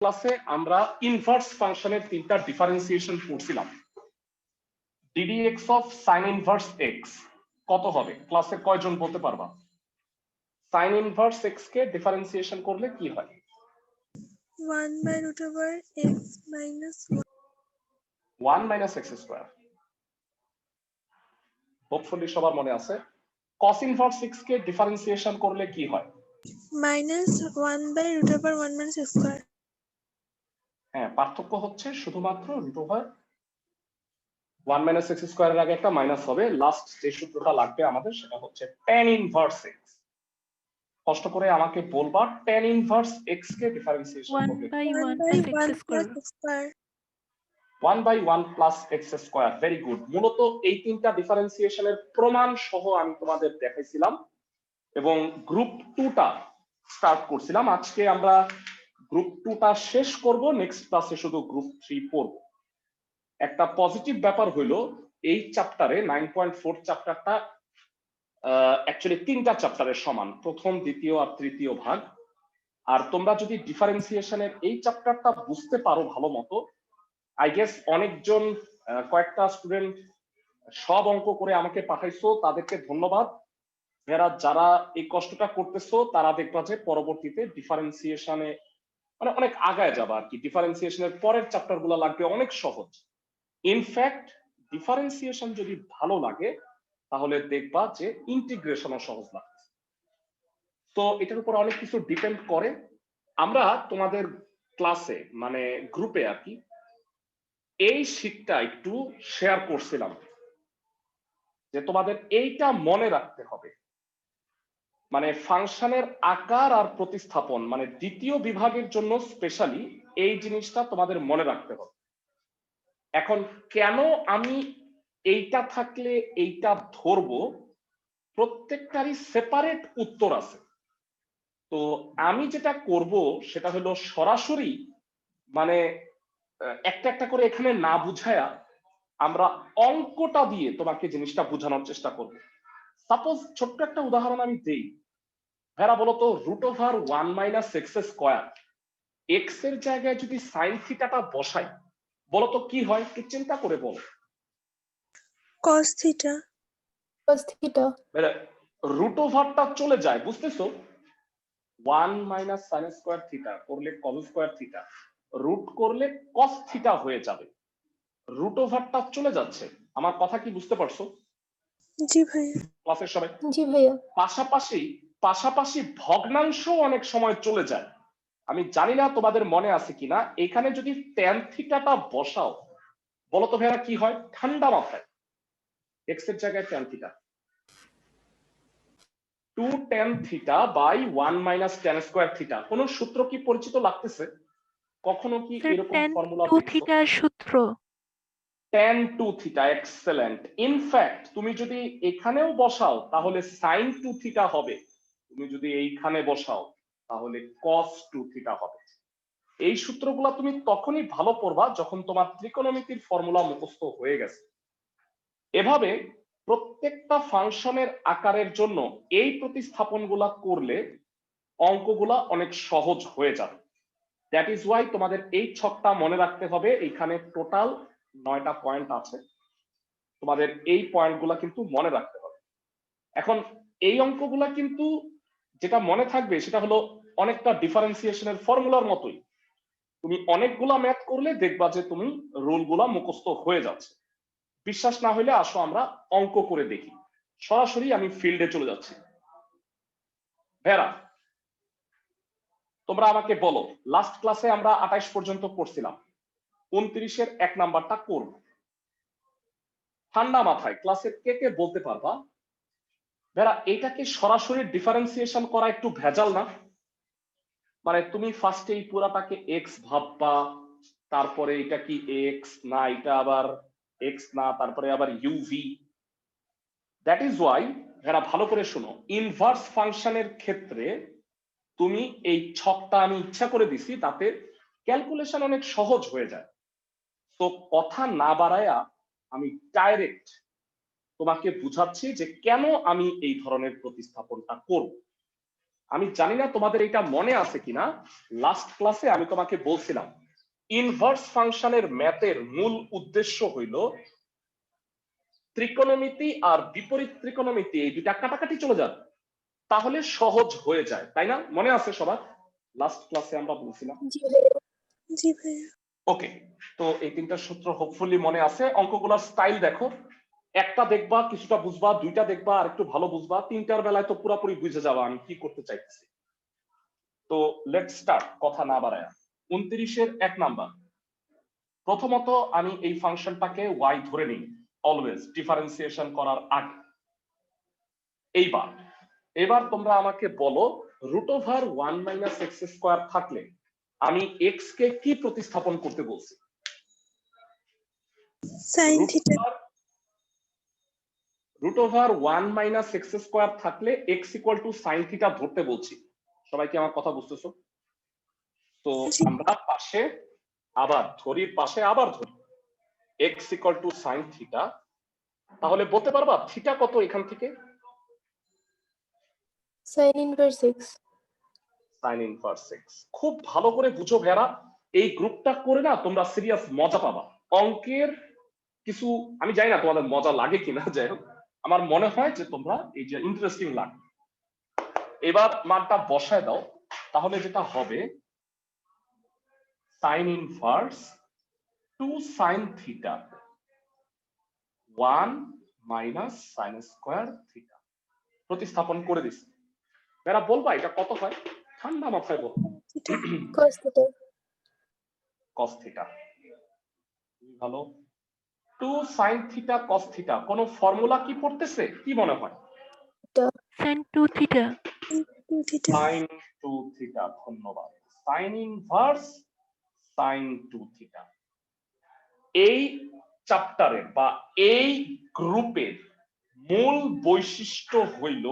ক্লাসে আমরা ইনভার্স ফাংশনের তিনটা ডিফারেন্সিয়েশন পড়ছিলাম। ddx of sin inverse x কত হবে? ক্লাসে কয়জন বলতে পারবা? sin ইনভার্স x কে ডিফারেন্সিয়েশন করলে কি হয়? 1/√x minus 1 minus x square। Hopefully সবার মনে আছে। cos ইনভার্স x কে ডিফারেন্সিয়েশন করলে কি হয়? minus 1/√1 minus x square। হ্যাঁ, পার্থক্য হচ্ছে শুধুমাত্র √1 minus x square এর আগে একটা মাইনাস হবে। লাস্ট যে সূত্রটা লাগবে আমাদের সেটা হচ্ছে tan ইনভার্স x। কষ্ট করে আমাকে বলবা tan ইনভার্স x কে ডিফারেন্সিয়েশন করলে 1/1 plus x square। 1/1 plus x square। Very good. মূলত এই তিনটা ডিফারেন্সিয়েশনের প্রমাণ সহ আমি তোমাদের দেখাইছিলাম এবং গ্রুপ 2টা স্টার্ট করছিলাম। আজকে আমরা গ্রুপ 2টা শেষ করব, নেক্সট ক্লাসে শুধু গ্রুপ 3 পড়ব। একটা পজিটিভ ব্যাপার হইলো এই চ্যাপ্টারে 9.4 চ্যাপ্টারটা অ্যাকচুয়ালি তিনটা চ্যাপ্টারের সমান, প্রথম, দ্বিতীয় আর তৃতীয় ভাগ। আর তোমরা যদি ডিফারেন্সিয়েশনের এই চ্যাপ্টারটা বুঝতে পারো ভালো মতো, আই গেস অনেকজন কয়েকটা স্টুডেন্ট সব অঙ্ক করে আমাকে পাঠাইছো, তাদেরকে ধন্যবাদ। যারা এই কষ্টটা করতেছো তারা দেখবা যে পরবর্তীতে ডিফারেন্সিয়েশনে মানে অনেক আগায় যাবা আর কি। ডিফারেন্সিয়েশনের পরের চ্যাপ্টার গুলো লাগবে অনেক সহজ। ইনফ্যাক্ট ডিফারেন্সিয়েশন যদি ভালো লাগে তাহলে দেখবা যে ইন্টিগ্রেশনও সহজ লাগছে। তো এটার উপর অনেক কিছু ডিপেন্ড করে। আমরা তোমাদের ক্লাসে মানে গ্রুপে আর কি এই শীটটা একটু শেয়ার করছিলাম যে তোমাদের এইটা মনে রাখতে হবে, মানে ফাংশনের আকার আর প্রতিস্থাপন, মানে দ্বিতীয় বিভাগের জন্য স্পেশালি এই জিনিসটা তোমাদের মনে রাখতে হবে। এখন কেন আমি এইটা থাকলে এইটা ধরবো, প্রত্যেকটারই সেপারেট উত্তর আছে। তো আমি যেটা করব সেটা হলো সরাসরি মানে একটা একটা করে এখানে না বুঝায়া আমরা অঙ্কটা দিয়ে তোমাকে জিনিসটা বোঝানোর চেষ্টা করব। সাপোজ ছোট্ট একটা উদাহরণ আমি দেই। ভাইরা বলতো √1 মাইনাস এক্স স্কোয়ার, এক্স এর জায়গায় যদি সাইন থিটাটা বসাই বলতো কি হয়? একটু চিন্তা করে বলো। cos theta। cos theta। √টা চলে যায়, বুঝতেছো? 1 মাইনাস সাইন স্কোয়ার থিটা করলে কস স্কোয়ার থিটা, রুট করলে কস থিটা হয়ে যাবে। √টা চলে যাচ্ছে। আমার কথা কি বুঝতে পারছো? জি ভাইয়া। ক্লাসের সবাই? জি ভাইয়া। পাশাপাশি ভগ্নাংশ অনেক সময় চলে যায়। আমি জানি না তোমাদের মনে আছে কিনা, এখানে যদি ট্যান থিটাটা বসাও বলতো ভাইয়া কি হয়? ঠান্ডা মাথায় এক্স এর জায়গায় tan theta 2 tan theta by 1 minus tan square theta. কোন সূত্র কি পরিচিত লাগতেছে? কখনো কি এরকম ফর্মুলা দেখছো? সূত্র tan 2 থিটা। এক্সেলেন্ট। ইনফ্যাক্ট তুমি যদি এখানেও বসাও তাহলে sin 2 থিটা হবে, তুমি যদি এইখানে বসাও তাহলে cos 2 থিটা হবে। এই সূত্রগুলো তুমি তখনই ভালো পড়বা যখন তোমার ত্রিকোণমিতির ফর্মুলা মুখস্থ হয়ে গেছে। এভাবে প্রত্যেকটা ফাংশনের আকারের জন্য এই প্রতিস্থাপনগুলা করলে অঙ্কগুলা অনেক সহজ হয়ে যাবে। দ্যাট ইজ ওয়াই তোমাদের এই ছকটা মনে রাখতে হবে। এখানে টোটাল 9টা পয়েন্ট আছে, তোমাদের এই পয়েন্টগুলা কিন্তু মনে রাখতে হবে। এখন এই অঙ্কগুলা কিন্তু যেটা মনে থাকবে সেটা হলো অনেকটা ডিফারেন্সিয়েশনের ফর্মুলার মতোই। তুমি অনেকগুলা ম্যাথ করলে দেখবা যে তুমি রুলগুলা মুখস্থ হয়ে যাচ্ছে। বিশ্বাস না হলে আসো আমরা অঙ্ক করে দেখি। সরাসরি আমি ফিল্ডে চলে যাচ্ছি। ভেরা, তোমরা আমাকে বলো, লাস্ট ক্লাসে আমরা 28 পর্যন্ত পড়ছিলাম, 29-এর 1 নাম্বারটা করব। ঠান্ডা মাথায় ক্লাসে কে কে বলতে পারবা ভেরা এটাকে সরাসরি ডিফারেন্সিয়েশন করা একটু ভেজাল না? মানে তুমি ফার্স্টে এই পুরাটাকে এক্স ভাববা, তারপরে এটা কি এক্স না, এটা আবার এক্স না, তারপরে আবার ইউভি। দ্যাট ইজ ওয়াই ভেরা ভালো করে শোনো, ইনভার্স ফাংশনের ক্ষেত্রে তুমি এই ছকটা আমি ইচ্ছা করে দিছি তাতে ক্যালকুলেশন অনেক সহজ হয়ে যায়। তো কথা না বাড়ায়া আমি ডাইরেক্ট তোমাকে বুঝাচ্ছি যে কেন আমি এই ধরনের প্রতিস্থাপনটা করব। আমি জানি না তোমাদের এটা মনে আছে কিনা, লাস্ট ক্লাসে আমি তোমাকে বলছিলাম ইনভার্স ফাংশনের ম্যাথের মূল উদ্দেশ্য হইল ত্রিকোণমিতি আর বিপরীত ত্রিকোণমিতি এই দুটা কাটাকাটি চলে যাবে, তাহলে সহজ হয়ে যায়, তাই না? মনে আছে সবার? লাস্ট ক্লাসে আমরা বলছিলাম। জি ভাইয়া। জি ভাইয়া। ওকে, তো এই তিনটা সূত্র হোপফুলি মনে আছে। অঙ্কগুলোর স্টাইল দেখো, একটা দেখবা কিছুটা বুঝবা, দুইটা দেখবা আর একটু ভালো বুঝবা, তিনটার বেলায় তো পুরোপুরি বুঝে যাবা আমি কি করতে চাইতেছি। তো লেটস স্টার্ট, কথা না বাড়ায়। 29-এর 1 নাম্বার। প্রথমত আমি এই ফাংশনটাকে y ধরে নিই অলওয়েজ ডিফারেন্সিয়েশন করার আগে। এবার তোমরা আমাকে বলো √1 - থাকলে আমি x কে কি প্রতিস্থাপন করতে বলছি? sin theta. √1 - থাকলে x sin থিটা ধরতে বলছি। সবাই কি আমার কথা বুঝতেছো? তো জি। আমরা পাশে আবার ধরি, x sin থিটা। তাহলে বলতে পারবা থিটা কত এখান থেকে? sin inverse x। sin inverse x। খুব ভালো করে বুঝো ভেরা, এই গ্রুপটা করে না তোমরা সিরিয়াস মজা পাবা। অঙ্কের কিছু আমি জানি না তোমাদের মজা লাগে কিনা, যাই হোক আমার মনে হয় যে তোমরা এই যে ইন্টারেস্টিং লাগে। এবার মানটা বসায় দাও, তাহলে যেটা হবে sin inverse 2 sin theta 1 - sin square theta প্রতিস্থাপন করে দিছি। এরা বলবা এটা কত হয়? ঠান্ডা মাথায় বল। cos theta। cos theta. ভালো। 2 sin থিটা cos থিটা কোন ফর্মুলা কি পড়তেছে? কি মনে হয়? sin 2 theta। Theta. sin 2 theta. ধন্যবাদ। sin inverse sin 2 theta. এই চ্যাপ্টারে বা এই গ্রুপের মূল বৈশিষ্ট্য হইল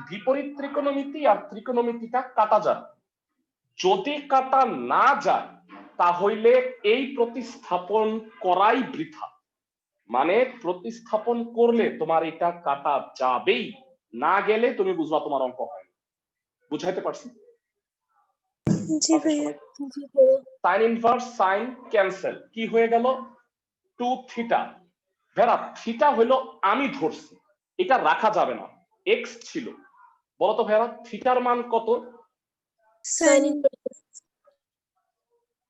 বিপরীত ত্রিকোণমিতি আর ত্রিকোণমিতিটা কাটা যায়। যদি কাটা না যায় তাহলে এই প্রতিস্থাপন করাই বৃথা। মানে প্রতিস্থাপন করলে তোমার এটা কাটা যাবেই, না গেলে তুমি বুঝবা তোমার অঙ্ক হয়। বুঝাইতে পারছি? জি ভাইয়া। জি ভাইয়া। সাইন ইনভার্স সাইন ক্যান্সেল, কি হয়ে গেল? 2 থিটা। ভেরা থিটা হলো আমি ধরছি, এটা রাখা যাবে না, এক্স ছিল। বলতো ভেরা থিটার মান কত? sin inverse।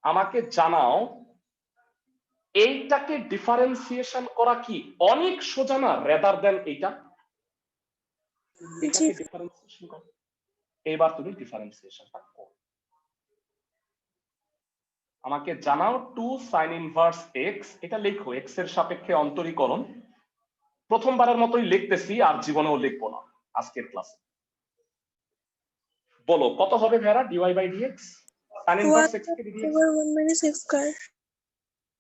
আমাকে জানাও, এইটাকে ডিফারেন্সিয়েশন করা কি অনেক সোজা না রেদার দেন এইটা? জি। এটাকে ডিফারেন্সিয়েশন করো। এবার তুমি ডিফারেন্সিয়েশনটা করো। আমাকে জানাও 2 sin ইনভার্স x, এটা লেখো x এর সাপেক্ষে অন্তরীকরণ। প্রথমবারের মতোই লিখতেছি, আর জীবনেও লিখবো না আজকের ক্লাসে। বলো কত হবে ভেরা dy by dx? sin inverse x কে dx, 1 - x স্কয়ার।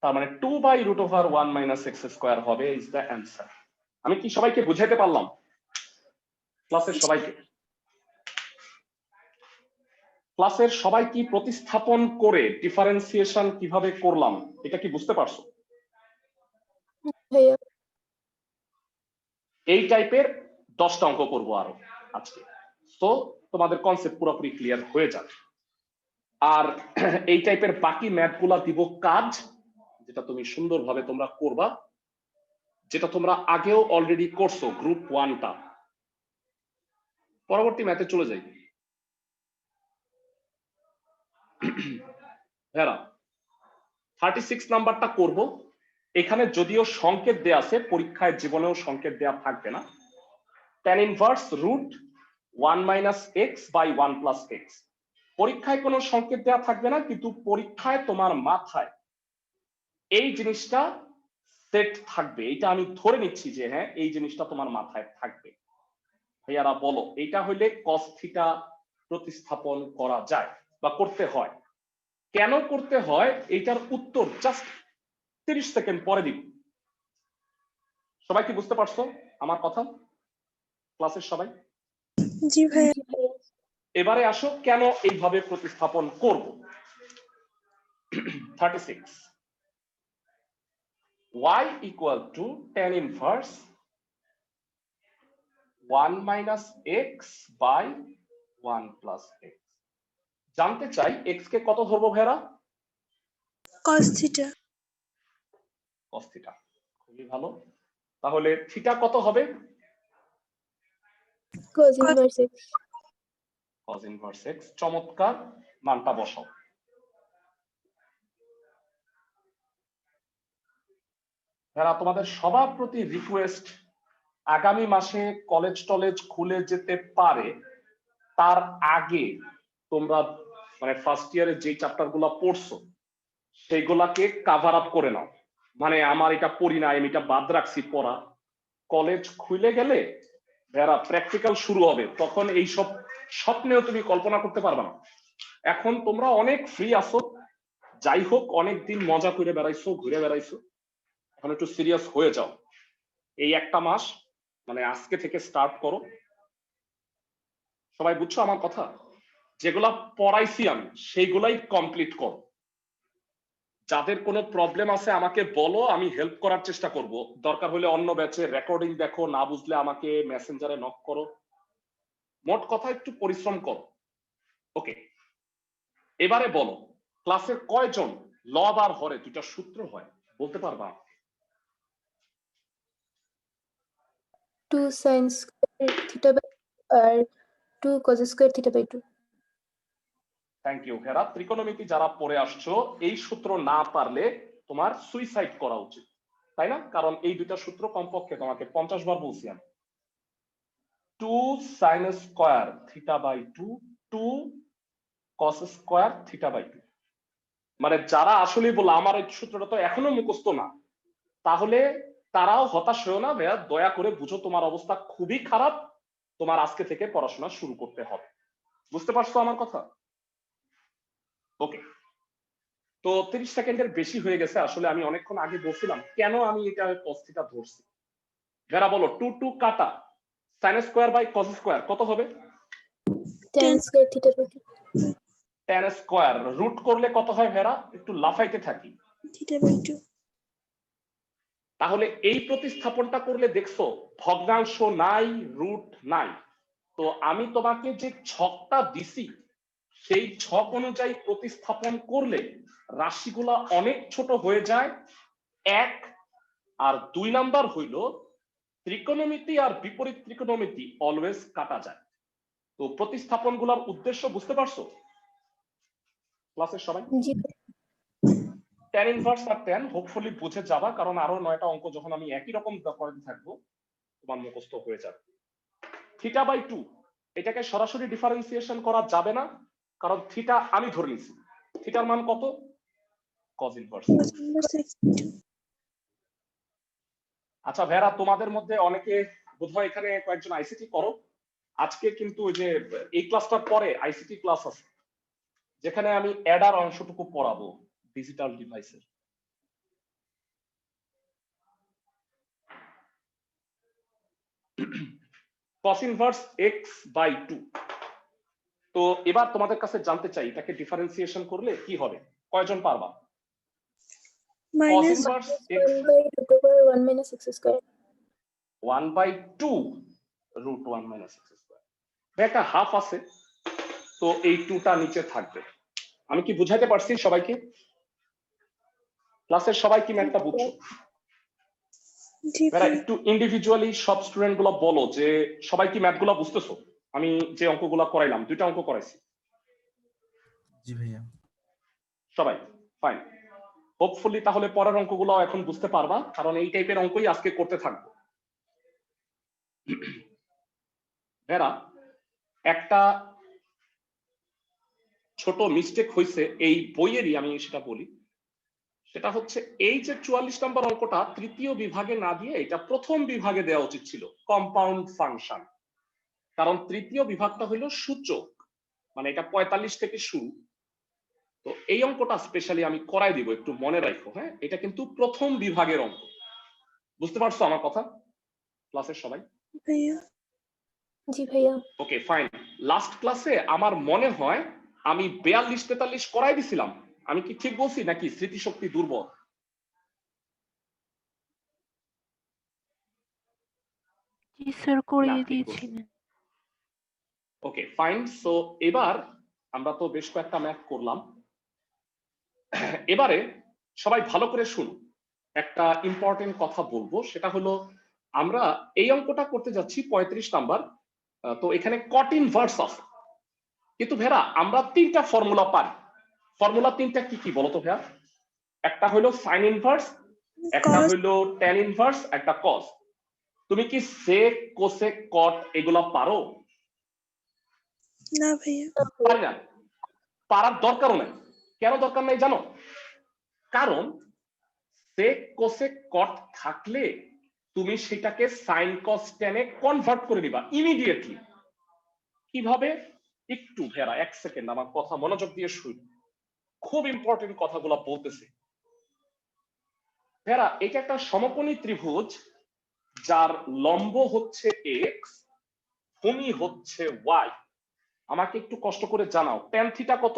তার মানে 2/√1 - x স্কয়ার হবে ইজ দ্য অ্যানসার। আমি কি সবাইকে বুঝাইতে পারলাম? ক্লাসের সবাইকে? ক্লাসের সবাই কি প্রতিস্থাপন করে ডিফারেন্সিয়েশন কিভাবে করলাম এটা কি বুঝতে পারছো? ভাইয়া। এই টাইপের 10টা অঙ্ক করবো আরো আজকে, তো তোমাদের কনসেপ্ট পুরোপুরি ক্লিয়ার হয়ে যাবে। আর এই টাইপের বাকি ম্যাথ গুলা দিব কাজ, যেটা তুমি সুন্দরভাবে তোমরা করবা, যেটা তোমরা আগেও অলরেডি করছো গ্রুপ 1টা। পরবর্তী ম্যাথে চলে যাই। হ্যাঁ, 36 নাম্বারটা করব। এখানে যদিও সংকেত দেয়া আছে, পরীক্ষায় জীবনেও সংকেত দেয়া থাকবে না। tan inverse √1 - x by 1 plus x। পরীক্ষায় কোনো সংকেত দেয়া থাকবে না, কিন্তু পরীক্ষায় তোমার মাথায় এই জিনিসটা সেট থাকবে। এটা আমি ধরে নিচ্ছি যে হ্যাঁ এই জিনিসটা তোমার মাথায় থাকবে। ভাইয়ারা বলো এটা হইলে cos থিটা প্রতিস্থাপন করা যায় বা করতে হয়। কেন করতে হয় এইটার উত্তর জাস্ট 30 সেকেন্ড পরে দিব। সবাই কি বুঝতে পারছো আমার কথা? ক্লাসের সবাই? জি ভাইয়া। এবারে আসো কেন এইভাবে প্রতিস্থাপন করব। 36 y = tan inverse 1 minus x by 1 plus x. জানতে চাই এক্স কে কত ধরবো ভাইরা? cos theta, cos theta. খুবই ভালো। তাহলে থিটা কত হবে? cos inverse x, cos inverse x. চমৎকার, মানটা বসাও। ভাইরা তোমাদের সবার প্রতি রিকোয়েস্ট, আগামী মাসে কলেজ টলেজ খুলে যেতে পারে, তার আগে তোমরা মানে ফার্স্ট ইয়ারে যে চ্যাপ্টার গুলা পড়ছো সেগুলাকে কাভার আপ করে নাও। মানে আমার এটা পড়ি না, আমি এটা বাদ রাখছি পড়া। কলেজ খুলে গেলে যারা প্র্যাকটিক্যাল শুরু হবে তখন এইসব স্বপ্নেও তুমি কল্পনা করতে পারবে না। এখন তোমরা অনেক ফ্রি আছো, যাই হোক অনেক দিন মজা করে বেড়াইছো, ঘুরে বেড়াইছো, এখন একটু সিরিয়াস হয়ে যাও। এই একটা মাস মানে আজকে থেকে স্টার্ট করো। সবাই বুঝছো আমার কথা? যেগুলা পড়াইছি আমি সেইগুলাই কমপ্লিট করো। যাদের কোনো প্রবলেম আছে আমাকে বলো, আমি হেল্প করার চেষ্টা করব। দরকার হলে অন্য ব্যাচে রেকর্ডিং দেখো, না বুঝলে আমাকে মেসেঞ্জারে নক করো। মোট কথা একটু পরিশ্রম করো। ওকে, এবারে বলো ক্লাসের কয়জন লব আর হরে দুইটা সূত্র হয় বলতে পারবা? 2 sin square theta by আর 2 cos square theta by 2. Thank you হেরা। ত্রিকোণমিতি যারা পড়ে আসছো এই সূত্র না পারলে তোমার সুইসাইড করা উচিত, তাই না? কারণ এই দুইটা সূত্র কমপক্ষে তোমাকে 50 বার বলছি আমি। 2 sin square theta by 2, 2 cos square theta by 2। মানে যারা আসলে বলে আমার এই সূত্রটা তো এখনো মুখস্থ না, তাহলে তারাও হতাশ হয়েও না ভাইয়া, দয়া করে বুঝো তোমার অবস্থা খুবই খারাপ, তোমার আজকে থেকে পড়াশোনা শুরু করতে হবে। বুঝতে পারছো আমার কথা? ওকে, তো 30 সেকেন্ডের বেশি হয়ে গেছে। আসলে আমি অনেকক্ষণ আগে বলছিলাম কেন আমি এটা cos থিটা ধরছি। যারা বলো 2 2 কাটা sin square by cos square কত হবে? tan square theta by 2. tan square root করলে কত হয় ভেরা? একটু লাফাইতে থাকি। theta by 2, তাহলে এই প্রতিস্থাপনটা করলে দেখছো ভগ্নাংশ নাই, রুট নাই। তো আমি তোমাকে যে ছকটা দিছি সেই ছক অনুযায়ী প্রতিস্থাপন করলে রাশিগুলা অনেক ছোট হয়ে যায়। 1 আর 2 নাম্বার হইল ত্রিকোণমিতি আর বিপরীত ত্রিকোণমিতি অলওয়েজ কাটা যায়। তো প্রতিস্থাপন গুলার উদ্দেশ্য বুঝতে পারছো ক্লাসের সবাই? জি tan ইনভার্স আর tan হোপফুলি বুঝে যাবা, কারণ আরো 9টা অঙ্ক যখন আমি একই রকম করতে থাকবো তোমার মুখস্থ হয়ে যাবে। থিটা বাই 2 এটাকে সরাসরি ডিফারেন্সিয়েশন করা যাবে না, কারণ থিটা আমি ধরে নিছি। থিটার মান কত? cos inverse. cos inverse x by 2, আচ্ছা ভেরা, তোমাদের মধ্যে অনেকে বোধহয় এখানে কয়েকজন আইসিটি করো। আজকে কিন্তু ওই যে এই ক্লাসটার পরে আইসিটি ক্লাস আছে যেখানে আমি অ্যাডার অংশটুকু পড়াবো ডিজিটাল ডিভাইসের। cos inverse x by 2। তো এবার তোমাদের কাছে জানতে চাই এটাকে ডিফারেন্সিয়েশন করলে কি হবে, কয়জন পারবা? cos minus inverse x 1 by root over 1 minus x square. 1 by 2 root 1 minus x square. একটা হাফ আছে, তো এই 2টা নিচে থাকবে। আমি কি বুঝাইতে পারছি সবাইকে? ক্লাসের সবাই কি ম্যাথটা বুঝছো? জি ভাইরা একটু ইন্ডিভিজুয়ালি সব স্টুডেন্ট গুলো বলো যে সবাই কি ম্যাথ গুলা বুঝতেছো? আমি যে অঙ্কগুলা করাইলাম, 2টা অঙ্ক করাইছি। জি ভাইয়া। সবাই ফাইন। হোপফুলি তাহলে পরের অঙ্কগুলো এখন বুঝতে পারবা, কারণ এই টাইপের অঙ্কই আজকে করতে থাকবো। ভাইরা একটা ছোট মিস্টেক হয়েছে এই বইয়েরই, আমি সেটা বলি। সেটা হচ্ছে এই যে 44 নম্বর অঙ্কটা তৃতীয় বিভাগে না দিয়ে এটা প্রথম বিভাগে দেওয়া উচিত ছিল, কম্পাউন্ড ফাংশন। কারণ তৃতীয় বিভাগটা হলো সূচক, মানে এটা 45 থেকে শুরু। তো এই অঙ্কটা স্পেশালি আমি করাই দিব, একটু মনে রাখো। হ্যাঁ, এটা কিন্তু প্রথম বিভাগের অঙ্ক। বুঝতে পারছো আমার কথা ক্লাসের সবাই? ভাইয়া, জি ভাইয়া। Okay fine. লাস্ট ক্লাসে আমার মনে হয় আমি 42-43 করাই দিছিলাম। আমি কি ঠিক বলছি নাকি স্মৃতিশক্তি দুর্বল? স্যার করিয়ে না, ঠিক বলছো। দিয়েছিলেন। Okay fine. সো এবার আমরা তো বেশ কয়েকটা ম্যাথ করলাম। এবারে সবাই ভালো করে শুনুন, একটা ইম্পর্টেন্ট কথা বলবো, সেটা হলো আমরা এই অঙ্কটা করতে যাচ্ছি 35 নাম্বার। তো এখানে কট ইনভার্স আছে, কিন্তু ভেরা আমরা তিনটা ফর্মুলা পাই। ফর্মুলা তিনটা কি কি বলতো ভাইয়া? একটা হলো সাইন ইনভার্স, একটা cos হলো ট্যান ইনভার্স, একটা কস। তুমি কি সেক কোসেক কট এগুলা পারো? না ভাইয়া, পারি না, পারার দরকারও নেই। কেন দরকার নেই জানো? কারণ সেক কোসেক কট থাকলে তুমি সেটাকে সাইন কস ট্যানে কনভার্ট করে দিবা ইমিডিয়েটলি। কিভাবে? একটু ভেরা এক সেকেন্ড আমার কথা মনোযোগ দিয়ে শুন, খুব ইম্পর্টেন্ট কথাগুলো বলতেছে। ভেরা এটা একটা সমকোণী ত্রিভুজ যার লম্ব হচ্ছে এক্স, ভূমি হচ্ছে ওয়াই। আমাকে একটু কষ্ট করে জানাও ট্যান থিটা কত?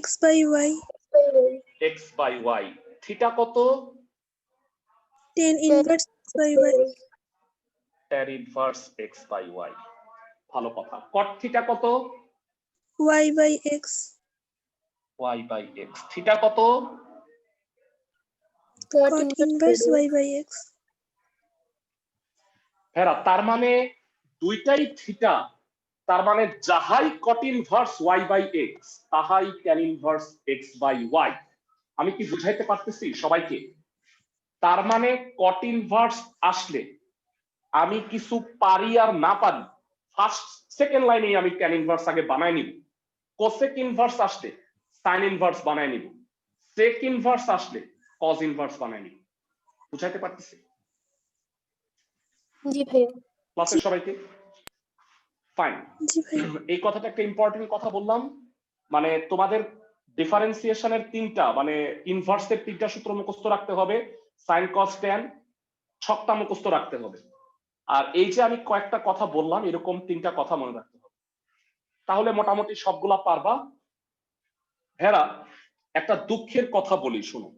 x by y, x by y. Theta কত? tan inverse x by y, tan inverse x by y. ভালো কথা। কট থিটা কত? y by x, y by x. Theta কত? cot inverse y by x, হ্যাঁ, তার মানে দুইটাই theta, তার মানে যাহাই cot inverse y by x তাহাই tan inverse x by y. আমি কি বুঝাইতে পারতেছি সবাইকে? তার মানে কট ইনভার্স আসলে আমি কিছু পারি আর না পারি, ফার্স্ট সেকেন্ড লাইনেই আমি ট্যান ইনভার্স আগে বানায় নিব। কোসেক ইনভার্স আসলে সাইন ইনভার্স বানায় নিব, সেক ইনভার্স আসলে কজ ইনভার্স বানায় নিব। বুঝাইতে পারতেছি জি ভাইয়া। ক্লাসের সবাইকে? ফাইন। জি ভাইয়া, এই কথাটা একটা ইম্পর্টেন্ট কথা বললাম, মানে তোমাদের ডিফারেন্সিয়েশনের তিনটা মানে ইনভার্সের তিনটা সূত্র মুখস্থ রাখতে হবে, সাইন কস ট্যান ছকটা মুখস্থ রাখতে হবে। আর এই যে আমি কয়েকটা কথা বললাম এরকম তিনটা কথা মনে রাখতে হবে, তাহলে মোটামুটি সবগুলা পারবা। হেরা একটা দুঃখের কথা বলি শুনো,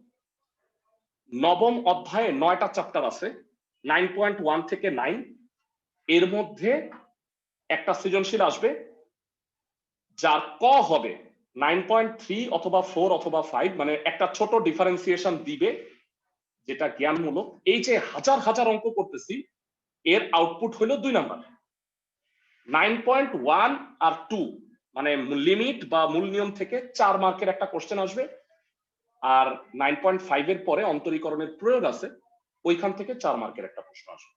নবম অধ্যায়ে 9টা চ্যাপ্টার আছে, 9.1 থেকে 9। এর মধ্যে একটা সৃজনশীল আসবে যার ক হবে 9.3 অথবা 4 অথবা 5, মানে একটা ছোট ডিফারেন্সিয়েশন দিবে যেটা জ্ঞানমূলক। এই যে হাজার হাজার অঙ্ক করতেছি এর আউটপুট হলো 2 নাম্বার। 9.1 আর 2 মানে লিমিট বা মূল নিয়ম থেকে 4 মার্কের একটা কোশ্চেন আসবে, আর 9.5 এর পরে অন্তরীকরণের প্রয়োগ আছে, ওইখান থেকে 4 মার্কের একটা প্রশ্ন আসবে।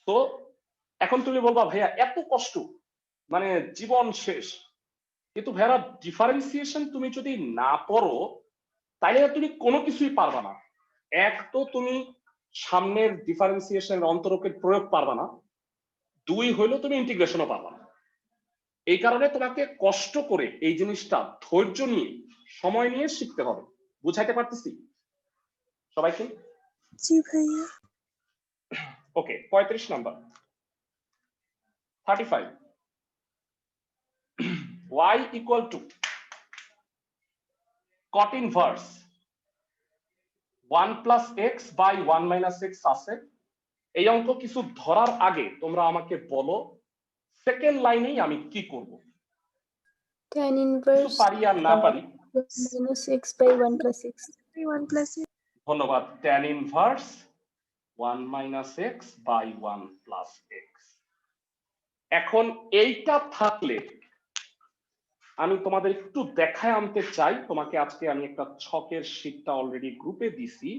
তো এখন তুমি বলবা ভাইয়া এত কষ্ট, মানে জীবন শেষ। কিন্তু ভাইয়া ডিফারেন্সিয়েশন তুমি যদি না পড়ো তাইলে তুমি কোনো কিছুই পারবা না। এক তো তুমি সামনের ডিফারেন্সিয়েশনের অন্তরকের প্রয়োগ পারবা না, দুই হইলো তুমি ইন্টিগ্রেশনও পারবা না। এই কারণে তোমাকে কষ্ট করে এই জিনিসটা ধৈর্য নিয়ে সময় নিয়ে শিখতে হবে। বুঝাইতে পারতেছি সবাইকে? জি ভাইয়া, ওকে 35 number 35 y equal to cot inverse 1 plus x by 1 minus x আছে। এই অঙ্ক কিছু ধরার আগে তোমরা আমাকে বলো সেকেন্ড লাইনেই আমি কি করব, tan কিছু inverse পারি আর না পারি। minus x by 1 plus x. 1 plus x, ধন্যবাদ। tan inverse 1 minus x by 1 plus x। এখন এইটা থাকলে আমি তোমাদের একটু দেখায় আনতে চাই, তোমাকে আজকে আমি একটা ছকের শীটটা অলরেডি গ্রুপে দিছি।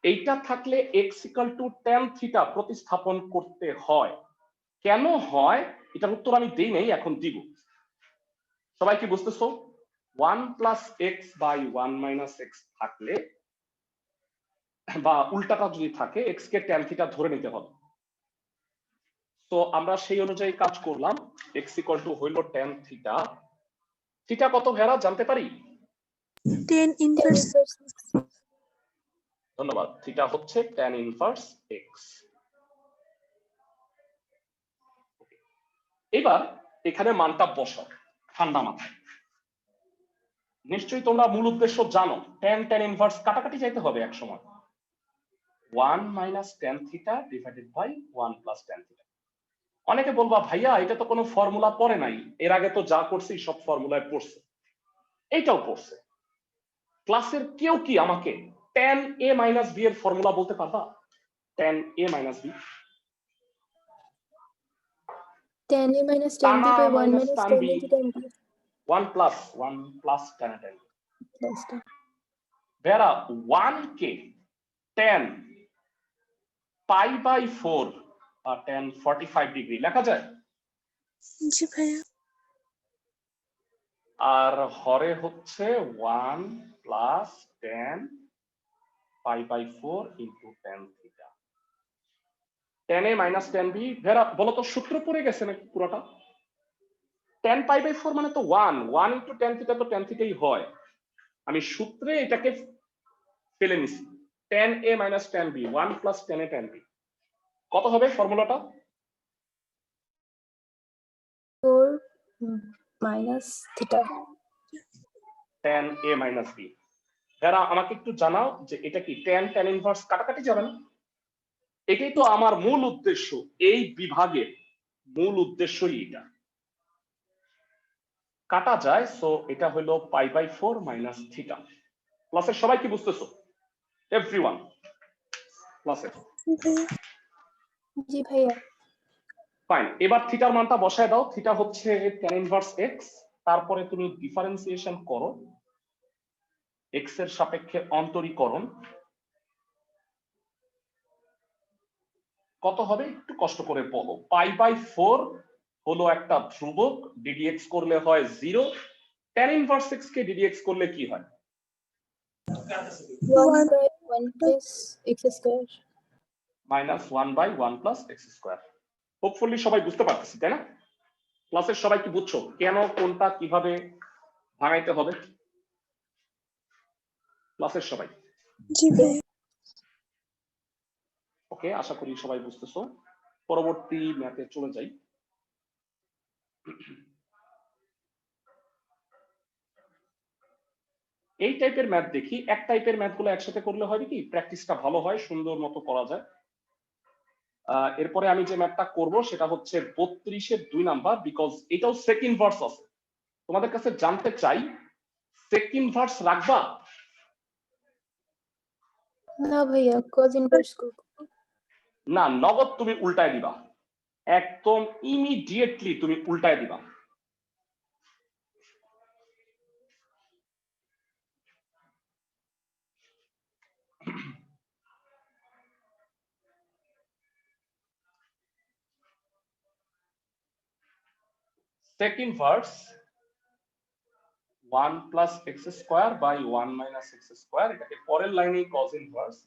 এইটা থাকলে x equal to tan theta প্রতিস্থাপন করতে হয়। কেন হয় এটার উত্তর আমি দেই নাই, এখন দিব। সবাই কি বুঝতেছো? 1 plus x by 1 minus x থাকলে বা উল্টাটা যদি থাকে x কে tan থিটা ধরে নিতে হবে। তো আমরা সেই অনুযায়ী কাজ করলাম। x equal to হইল tan থিটা। থিটা কত ভেড়া জানতে পারি? tan Tan inverse, inverse x. ধন্যবাদ। থিটা হচ্ছে tan ইনভার্স x। এবার এখানে মানটা বসাও ঠান্ডা মাথায়। নিশ্চয়ই তোমরা মূল উদ্দেশ্য জানো, tan tan ইনভার্স কাটাকাটি যাইতে হবে এক সময়। 1 minus tan theta divided by 1 plus tan theta. অনেকে বলবা ভাইয়া এটা তো কোনো ফর্মুলা পড়ে নাই, এর আগে তো যা করছি সব ফর্মুলায় পড়ছে। এইটাও পড়ছে। ক্লাসের কেউ কি আমাকে tan a minus b এর ফর্মুলা বলতে পারবা? tan a minus b, tan a minus tan b Tan by A 1 minus minus tan tan b, into tan b 1 plus tan a tan b. plus tan. Vera 1 K tan pi by 4 tan 45 degree লেখা যায়, জি ভাইয়া। আর হরে হচ্ছে 1 plus tan pi by 4 into tan theta. tan a minus tan b, ভেরা বলো তো সূত্র পড়ে গেছে নাকি পুরোটা? tan pi by 4 মানে তো 1 into tan theta তো tan theta ই হয়। আমি সূত্রে এটাকে ফেলে নিছি, tan a minus tan b 1 plus tan a tan b। কত হবে ফর্মুলাটা? 4 minus theta. tan a minus b। যারা আমাকে একটু জানাও যে এটা কি tan tan ইনভার্স কাটাকাটি যাবে না? এটাই তো আমার মূল উদ্দেশ্য, এই বিভাগের মূল উদ্দেশ্যই এটা। কাটা যায়, সো এটা হলো পাই বাই 4 মাইনাস থিটা। ক্লাসের সবাই কি বুঝতেছো? এভরিওয়ান ক্লাসের? জি ভাইয়া। ফাইন, এবার থিটার মানটা বসায় দাও। থিটা হচ্ছে tan ইনভার্স x, তারপরে তুমি ডিফারেন্সিয়েশন করো x এর সাপেক্ষে অন্তরীকরণ। কত হবে একটু কষ্ট করে বলো। পাই বাই 4 হলো একটা ধ্রুবক, ddx করলে হয় 0, tan ইনভার্স x কে ddx করলে কি হয়? 1 by 1 plus x square minus 1 by 1 plus x square. Hopefully সবাই বুঝতে পারতেছি, তাই না? ক্লাসের সবাই কি বুঝছো কেন কোনটা কিভাবে ভাঙাইতে হবে? ক্লাসের সবাই? জি ভাইয়া। ওকে, আশা করি সবাই বুঝতেছো। পরবর্তী ম্যাথে চলে যাই। এই টাইপের ম্যাথ দেখি, এক টাইপের ম্যাথগুলো একসাথে করলে হয় কি প্র্যাকটিসটা ভালো হয়, সুন্দর মতো করা যায়। এরপরে আমি যে ম্যাথটা করব সেটা হচ্ছে 32 এর 2 নাম্বার, বিকজ এটাও সেক ইনভার্স আছে। তোমাদের কাছে জানতে চাই সেক ইনভার্স রাখবা? না ভাইয়া, cos inverse করব। না, নগদ তুমি উল্টায় দিবা, একদম ইমিডিয়েটলি তুমি উল্টায় দিবা। sec inverse 1 plus x square by 1 minus x square, এটাকে পরের লাইনে cos inverse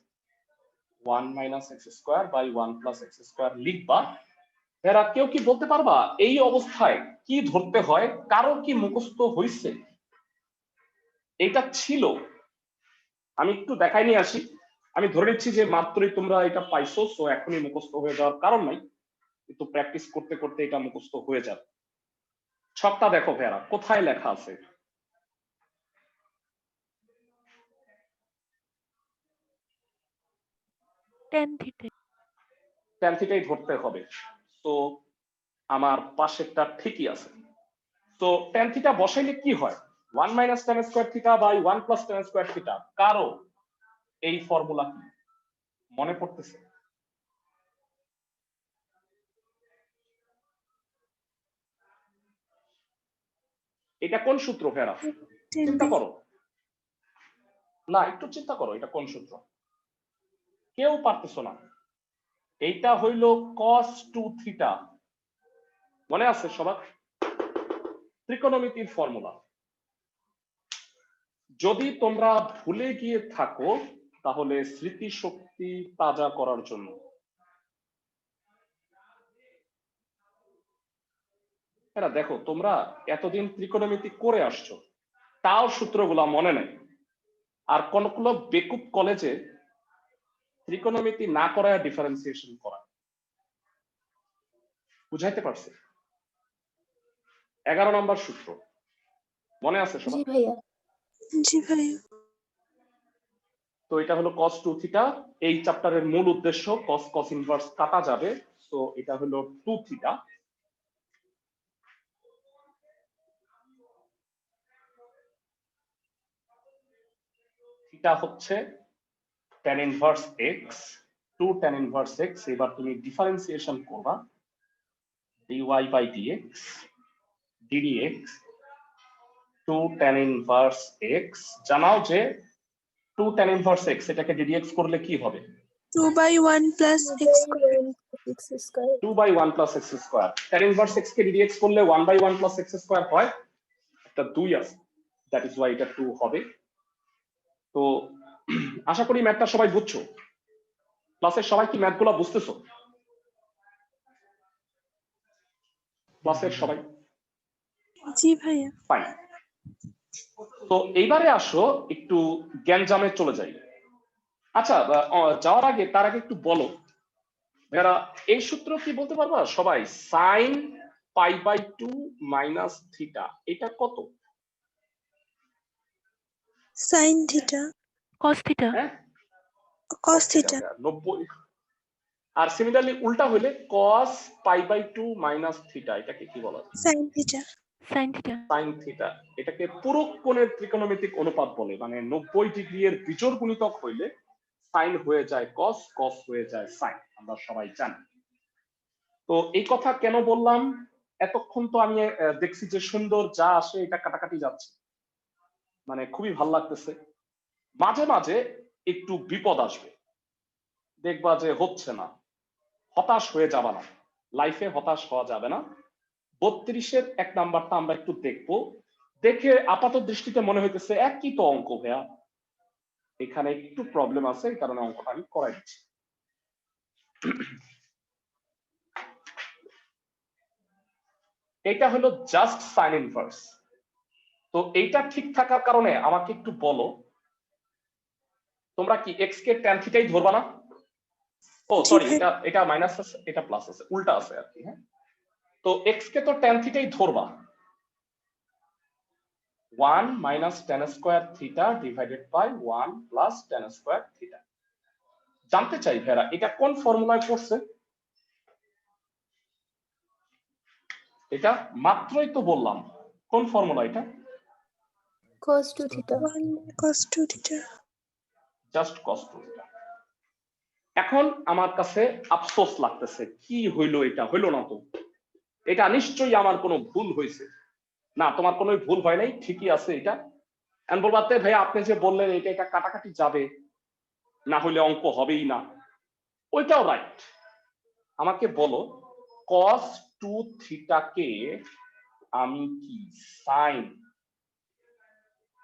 1 minus x square by 1 plus x square লিখবা। এরা কেউ কি বলতে পারবা এই অবস্থায় কি ধরতে হয়? কারো কি মুখস্থ হইছে? এটা ছিল, আমি একটু দেখাই নিয়ে আসি। আমি ধরে নিচ্ছি যে মাত্রই তোমরা এটা পাইছো, সো এখনই মুখস্থ হয়ে যাওয়ার কারণ নাই, কিন্তু প্র্যাকটিস করতে করতে এটা মুখস্থ হয়ে যাবে। ছকটা দেখো ভেরা, কোথায় লেখা আছে? tan theta। tan থিটাই ধরতে হবে। তো আমার পাশেরটা ঠিকই আছে। তো tan থিটা বসাইলে কি হয়? 1 minus tan square theta by 1 plus tan square theta। কারো এই ফর্মুলা কি মনে পড়তেছে? এটা কোন সূত্র ভেরা? চিন্তা করো না, একটু চিন্তা করো, এটা কোন সূত্র? কেউ পারতেছো না। এইটা হইল cos 2 থিটা। মনে আছে সবার? ত্রিকোণমিতির ফর্মুলা। যদি তোমরা ভুলে গিয়ে থাকো তাহলে স্মৃতিশক্তি তাজা করার জন্য এটা দেখো, তোমরা এতদিন ত্রিকোণমিতি করে আসছো, তাও সূত্রগুলা মনে নেই। আর কোনগুলো বেকুব কলেজে ত্রিকোণমিতি না করায় ডিফারেন্সিয়েশন করা। বুঝাইতে পারছি? 11 নম্বর সূত্র মনে আছে জি সবার? ভাইয়া। জি ভাইয়া। তো এটা হলো cos 2 থিটা। এই চ্যাপ্টারের মূল উদ্দেশ্য cos ইনভার্স কাটা যাবে, তো এটা হলো 2 থিটা। থিটা হচ্ছে tan inverse x, 2 tan inverse x। এবার তুমি ডিফারেন্সিয়েশন করবা dy by dx ddx 2 tan inverse x। জানাও যে 2 tan ইনভার্স x এটাকে ddx করলে কি হবে? 2/1 plus x square. x square 2/1 plus x square। tan inverse x কে ddx করলে 1/1 plus x square হয়, একটা 2 আছে, দ্যাট ইজ ওয়াই এটা 2 হবে। তো আশা করি ম্যাথটা সবাই বুঝছো। ক্লাসের সবাই কি ম্যাথগুলো বুঝতেছো? ক্লাসের সবাই? জি ভাইয়া। ফাইন। তো এইবারে আসো একটু জ্ঞানজামে চলে যাই। আচ্ছা, যাওয়ার আগে তার আগে একটু বলো ভাইয়ারা, এই সূত্র কি বলতে পারবা সবাই? সাইন π/2 মাইনাস থিটা এটা কত? sin theta. cos theta. হ্যাঁ, Cos theta. 90। আর সিমিলারলি উল্টা হইলে cos π/2 মাইনাস থিটা এটাকে কি বলা হয়? Sin theta. sin theta. Sine theta. এটাকে পূরক কোণের ত্রিকোণমিতিক অনুপাত বলে, মানে 90 ডিগ্রি এর বিজোড় গুণিতক হইলে সাইন হয়ে যায় cos, cos হয়ে যায় সাইন, আমরা সবাই জানি। তো এই কথা কেন বললাম? এতক্ষণ তো আমি দেখছি যে সুন্দর যা আসে এটা কাটাকাটি যাচ্ছে, মানে খুবই ভালো লাগতেছে। মাঝে মাঝে একটু বিপদ আসবে, দেখবা যে হচ্ছে না, হতাশ হয়ে যাবা না, লাইফে হতাশ হওয়া যাবে না। 32-এর 1 নাম্বারটা আমরা একটু দেখবো। দেখে আপাত দৃষ্টিতে মনে হইতেছে একই তো অঙ্ক ভাইয়া, এখানে একটু প্রবলেম আছে, এই কারণে অঙ্কটা আমি করাই দিচ্ছি। এটা হলো জাস্ট সাইন ইনভার্স। তো এইটা ঠিক থাকার কারণে আমাকে একটু বলো, তোমরা কি x কে tan থিটাই ধরবা না? ও সরি, এটা মাইনাস আছে, এটা প্লাস আছে, উল্টা আছে আর কি। হ্যাঁ, তো x কে তো tan থিটাই ধরবা। 1 minus tan square theta divided by 1 plus tan square theta। জানতে চাই ভাইরা এটা কোন ফর্মুলায় করছে? এটা মাত্রই তো বললাম, কোন ফর্মুলা এটা? cos 2 theta 1 cos 2 theta. Just cos 2 theta। এখন আমার কাছে আফসোস লাগতেছে, কি হইলো, এটা হইলো না তো, এটা নিশ্চয়ই আমার কোনো ভুল হয়েছে। না, তোমার কোনো ভুল হয় নাই, ঠিকই আছে এটা। এখন বলবাতে ভাই আপনি যে বললেন এটা কাটাকাটি যাবে, না হলে অঙ্ক হবেই না, ওইটাও রাইট। আমাকে বলো cos 2 থিটা কে আমি কি sin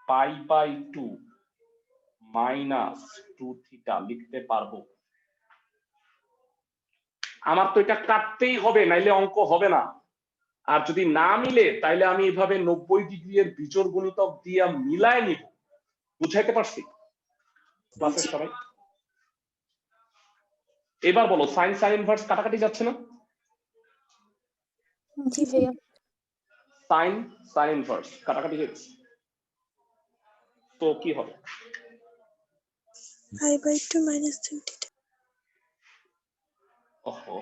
π/2 মাইনাস 2 থিটা লিখতে পারবো? আমার তো এটা কাটতেই হবে, নাইলে অঙ্ক হবে না। আর যদি না মিলে তাইলে আমি এইভাবে 90 ডিগ্রি এর বিজোড় গুণিতক দিয়ে মিলায় নিব। বুঝাইতে পারছি ক্লাসের সবাই? এবার বলো সাইন সাইন ইনভার্স কাটাকাটি যাচ্ছে না? জি ভাইয়া সাইন সাইন ইনভার্স কাটাকাটি যাচ্ছে, তো কি হবে? π/2 minus 2 theta. ওহো,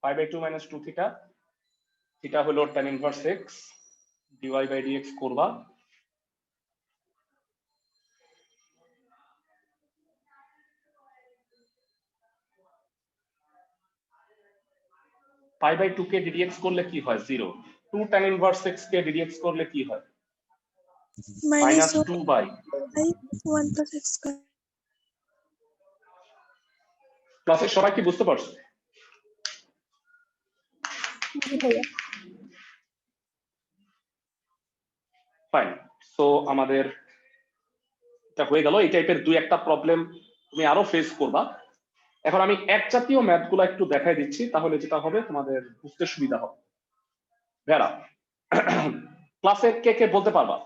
π/2 minus 2 থিটা, থিটা হলো tan inverse x, dy by dx করবা। π/2 কে ddx করলে কি হয়? 0। 2 tan ইনভার্স x কে ddx করলে কি হয়? Minus -2 by 1 plus x square. ক্লাসের সবাই কি বুঝতে পারছো? জি ভাইয়া ফাইন। সো আমাদের এটা হয়ে গেল। এই টাইপের দুই একটা প্রবলেম তুমি আরো ফেস করবা। এখন আমি এক জাতীয় ম্যাথগুলো একটু দেখাই দিচ্ছি, তাহলে যেটা হবে তোমাদের বুঝতে সুবিধা হবে। ভেড়া ক্লাসে কে কে বলতে পারবা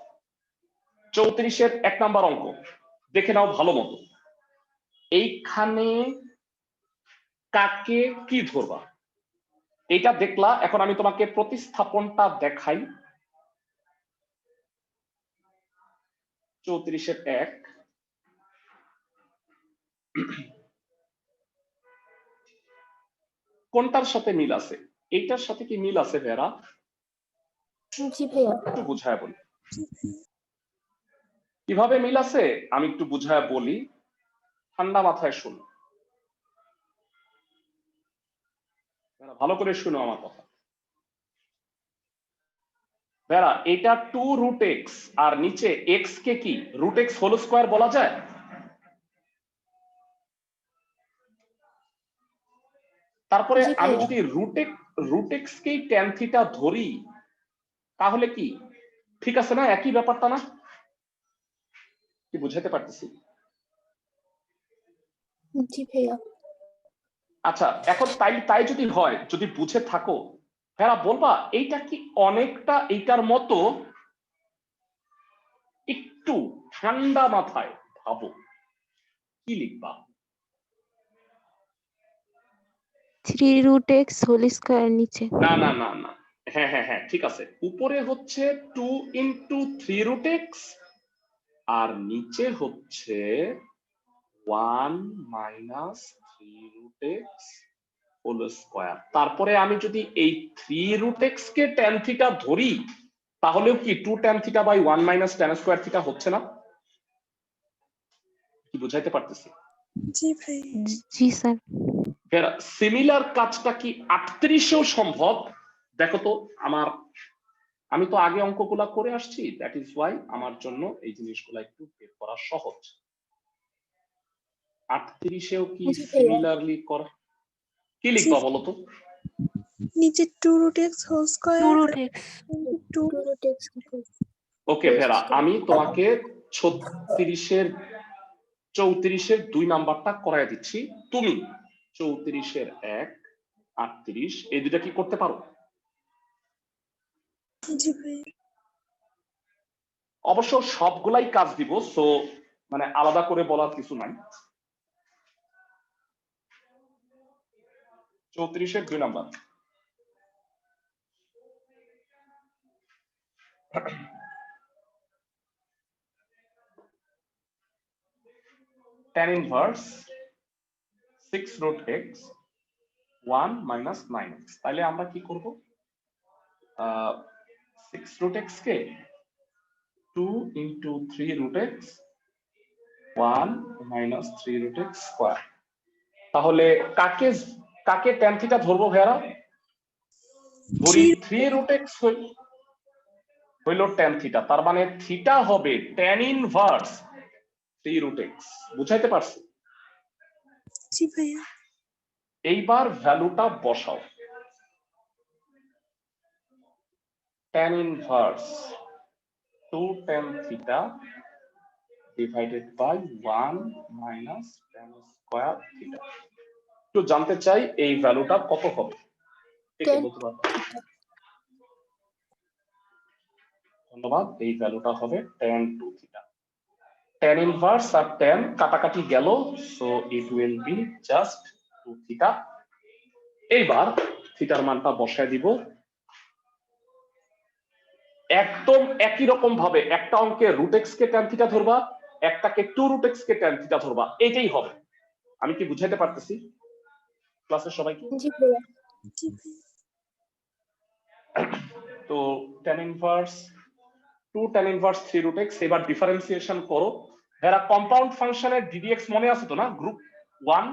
34-এর 1 নাম্বার অঙ্ক দেখে নাও ভালো মতো। এইখানে কাকে কি ধরবা এটা দেখলা। এখন আমি তোমাকে প্রতিস্থাপনটা দেখাই। 34-এর 1 কোনটার সাথে মিল আছে? এইটার সাথে কি মিল আছে ভেরা? জি ভাইয়া। একটু বুঝায় বলি কিভাবে মিল আছে, আমি একটু বুঝায় বলি, ঠান্ডা মাথায় শুনো, ভালো করে শুনো আমার কথা। ভেরা, এটা 2√x আর নিচে x কে কি √x হোল স্কয়ার বলা যায়? তারপরে জি আমি ভাইয়া। যদি √x কে tan থিটা ধরি তাহলে কি ঠিক আছে না? একই ব্যাপারটা না? কি বুঝাতে পারতেছি? জি ভাইয়া। আচ্ছা, এখন তাই যদি হয়, যদি বুঝে থাকো ভেরা, বলবা এইটা কি অনেকটা এইটার মতো? একটু ঠান্ডা মাথায় ভাবো, কি লিখবা? 3√x হোল স্কয়ার নিচে। না না না না, হ্যাঁ হ্যাঁ হ্যাঁ ঠিক আছে, উপরে হচ্ছে 2 × 3√x আর নিচে হচ্ছে 1 - 3√x হোল স্কয়ার। তারপরে আমি যদি এই 3√x কে tan থিটা ধরি তাহলেও কি 2 tan theta by 1 - tan square theta হচ্ছে না? কি বুঝাইতে পারতেছি? জি ভাই। জি স্যার। এর সিমিলার কাজটা কি 38এও সম্ভব? দেখো তো, আমি তো আগে অঙ্কগুলা করে আসছি, দ্যাট ইজ ওয়াই আমার জন্য এই জিনিসগুলা একটু বের করা সহজ। 38এও কি জি ভাইয়া। সিমিলারলি করা? কি লিখবা বলো তো? নিচে 2√x whole square 2√x। 2√x ওকে ভেরা, আমি তোমাকে 34এর 2 নাম্বারটা করায় দিচ্ছি। তুমি 34এর 1, 38 এই দুটা কি করতে পারো? জি ভাই। অবশ্য সবগুলাই কাজ দিব, সো মানে আলাদা করে বলার কিছু নাই। 34এর 2 number. tan inverse 6√x 1 - 9x। তাহলে আমরা কি করব? 6√x কে 2 × 3√x 1 - 3√x স্কয়ার। তাহলে কাকে tan থিটা ধরবো ভেরা? ধরি 3√x হইল tan থিটা, তার মানে থিটা হবে tan ইনভার্স 3√x। বুঝাইতে পারছি? জি ভাইয়া। এইবার ভ্যালুটা বসাও। tan inverse 2 tan theta divided by 1 - tan square theta. একটু জানতে চাই এই ভ্যালুটা কত হবে? কে কে বলতে পারবে? ধন্যবাদ। এই ভ্যালুটা হবে tan 2 থিটা। tan ইনভার্স আর tan কাটাকাটি গেল, so it will be just 2 theta. এইবার থিটার মানটা বসায় দিব একদম একই রকম ভাবে। একটা অঙ্কে √x কে tan থিটা ধরবা, একটাকে 2√x কে tan থিটা ধরবা, এটাই হবে। আমি কি বুঝাইতে পারতেছি ক্লাসের সবাইকে? জি ভাইয়া। জি ভাই। তো tan inverse 2 tan inverse 3√x, এবার ডিফারেন্সিয়েশন করো। এরা কম্পাউন্ড ফাংশনের ddx মনে আছে তো না? গ্রুপ 1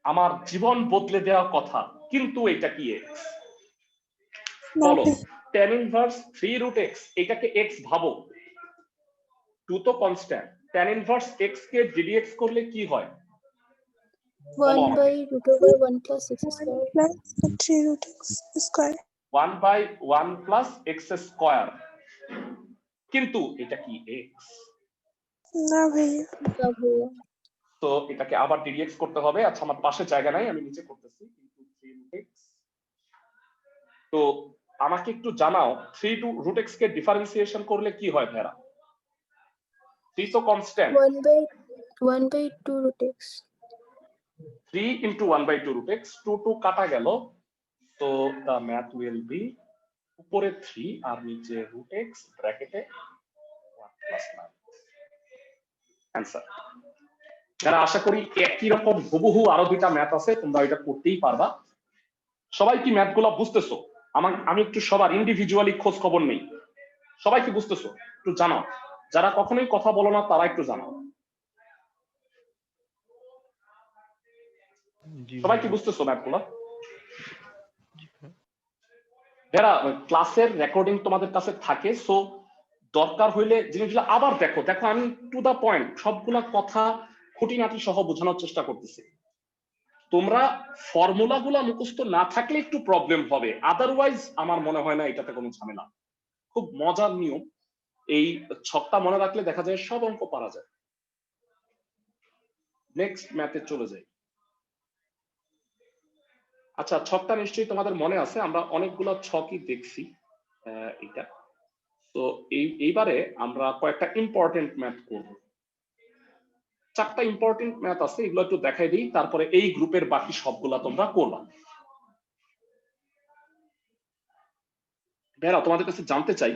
আমার জীবন বদলে দেওয়া কথা, কিন্তু এটা কি x? না বলো, ভাই। tan ইনভার্স 3√x এটাকে x ভাবো, 2 তো কনস্ট্যান্ট। tan ইনভার্স x কে ddx করলে কি হয়? 1 বলো by আমাকে। √1 plus x 1 square. plus 3√x square. 1/1 plus x square, কিন্তু এটা কি x? না ভাইয়া। না ভাইয়া। তো এটাকে আবার ddx করতে হবে। আচ্ছা, আমার পাশে জায়গা নাই, আমি নিচে করতেছি। কিন্তু 3√x, তো আমাকে একটু জানাও 3√x কে ডিফারেন্সিয়েশন করলে কি হয় ভেরা? 3 তো কনস্ট্যান্ট, 1 by 2√x. 3 × 1/2√x, 2 কাটা গেল, তো the math will be উপরে 3 আর নিচে √x ব্র্যাকেটে 1 + 9। অ্যান্সার। যারা আশা করি একই রকম হুবহু আরো দুইটা ম্যাথ আছে, তোমরা এটা করতেই পারবা। সবাই কি ম্যাথগুলো বুঝতেছো? আমি একটু সবার ইন্ডিভিজুয়ালি খোঁজ খবর নেই। সবাই কি বুঝতেছো? একটু জানাও। যারা কখনোই কথা বলো না তারা একটু জানাও। সবাই কি বুঝতেছো ম্যাথগুলো? যারা ক্লাসের রেকর্ডিং তোমাদের কাছে থাকে, সো দরকার হইলে জিনিসগুলো আবার দেখো। আমি টু দা পয়েন্ট সবগুলা কথা খুঁটিনাটি সহ বোঝানোর চেষ্টা করতেছি। তোমরা ফর্মুলা গুলা মুখস্থ না থাকলে একটু প্রবলেম হবে, আদারওয়াইজ আমার মনে হয় না এটাতে কোনো ঝামেলা। খুব মজার নিয়ম, এই ছকটা মনে রাখলে দেখা যায় সব অঙ্ক পারা যায়। নেক্সট ম্যাথে চলে যাই। আচ্ছা, ছকটা নিশ্চয়ই তোমাদের মনে আছে, আমরা অনেকগুলো ছকই দেখছি এটা। তো এইবারে আমরা কয়েকটা ইম্পর্টেন্ট ম্যাথ করব। 4টা ইম্পর্টেন্ট ম্যাথ আছে, এগুলো একটু দেখাই দিই, তারপরে এই গ্রুপের বাকি সবগুলা তোমরা করবা। ভাইরা তোমাদের কাছে জানতে চাই,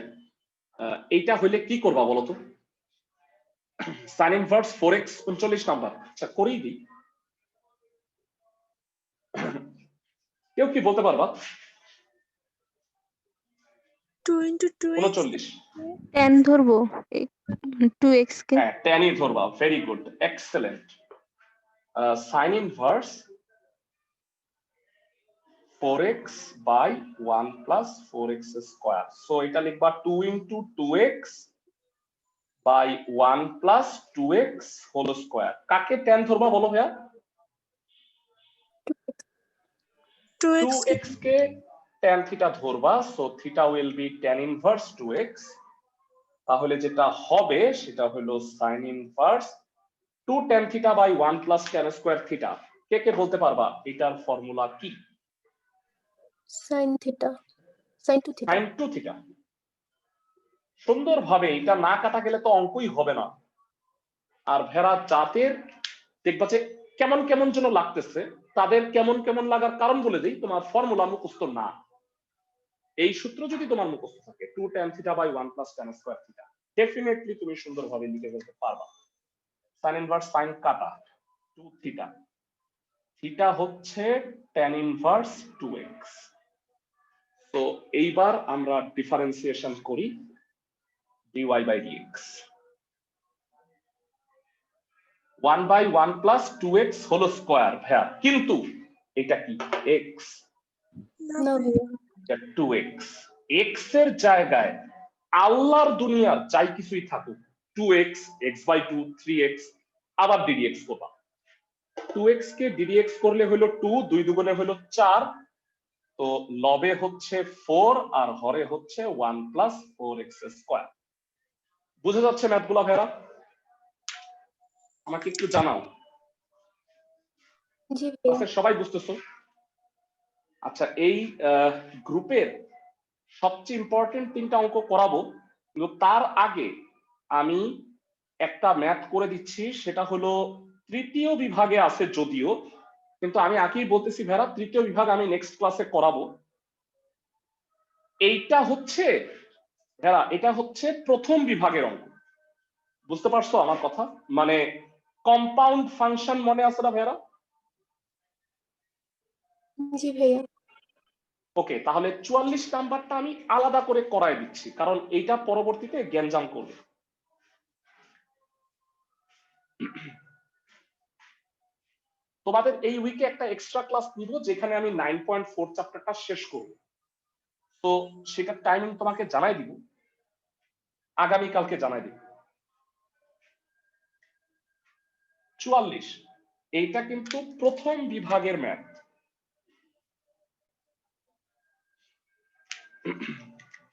এইটা হইলে কি করবা বলো তো? Sign inverse 4x 39 number. আচ্ছা, করেই দিই। কেউ কি বলতে পারবা? 2 into 2x 39। 10 ধরবো 2x কে। হ্যাঁ, 10 ই ধরবা। Very good, excellent. Sign inverse 4x by 1 plus 4x square. So এটা লিখবা 2 into 2x by 1 plus 2x whole square. কাকে 10 ধরবা বলো ভাইয়া? 2x কে tan theta ধরবা, so theta will be tan inverse 2x. তাহলে যেটা হবে সেটা হলো sin inverse 2 tan theta by 1 plus tan square theta. কে কে বলতে পারবা এটার ফর্মুলা কি? sin theta, sin 2 theta. sin 2 theta। সুন্দরভাবে, এটা না কাটা গেলে তো অঙ্কই হবে না। আর ভেড়া জাতের দেখবা যে কেমন কেমন যেন লাগতেছে, তাদের কেমন কেমন লাগার কারণ বলে দেই। তোমার ফর্মুলা মুখস্থ না, এই সূত্র যদি তোমার মুখস্থ থাকে 2 tan theta by 1 plus tan square theta, definitely তুমি সুন্দরভাবে লিখে ফেলতে পারবা। sin ইনভার্স sin কাটা 2 theta, থিটা হচ্ছে tan ইনভার্স 2x। তো এইবার আমরা ডিফারেন্সিয়েশন করি dy by dx। 1 by 1 plus 2x whole square ভাইয়া, কিন্তু এটা কি x? No, ভাইয়া। 2x। x এর জায়গায় আল্লাহর দুনিয়ার যাই কিছুই থাকুক, 2x, x by 2, 3x, আবার ddx করবা। 2x কে ddx করলে হলো 2, 2 দুগুণে হলো 4, তো লবে হচ্ছে 4 আর হরে হচ্ছে 1 plus 4x স্কয়ার। বুঝে যাচ্ছে ম্যাথগুলা ভাইরা? আমাকে একটু জানাও। জি ভাইয়া। আচ্ছা, সবাই বুঝতেছো? আচ্ছা, এই গ্রুপের সবচেয়ে ইম্পর্টেন্ট 3টা অঙ্ক করাবো, কিন্তু তার আগে আমি একটা ম্যাথ করে দিচ্ছি। সেটা হলো তৃতীয় বিভাগে আছে যদিও, কিন্তু আমি আগেই বলতেছি ভাইরা, তৃতীয় বিভাগ আমি নেক্সট ক্লাসে করাবো। এইটা হচ্ছে ভাইরা, এটা হচ্ছে প্রথম বিভাগের অঙ্ক। বুঝতে পারছো আমার কথা? মানে কম্পাউন্ড ফাংশন মনে আছে না ভাইরা? জি ভাইয়া। ওকে, তাহলে 44 নাম্বারটা আমি আলাদা করে করাই দিচ্ছি, কারণ এইটা পরবর্তীতে জ্ঞানজাম করবে। তোমাদের এই উইকে একটা এক্সট্রা ক্লাস নিব, যেখানে আমি 9.4 চ্যাপ্টারটা শেষ করব। তো সেটার টাইমিং তোমাকে জানাই দিব, আগামীকালকে জানাই দিব। 44 এইটা কিন্তু প্রথম বিভাগের ম্যাথ।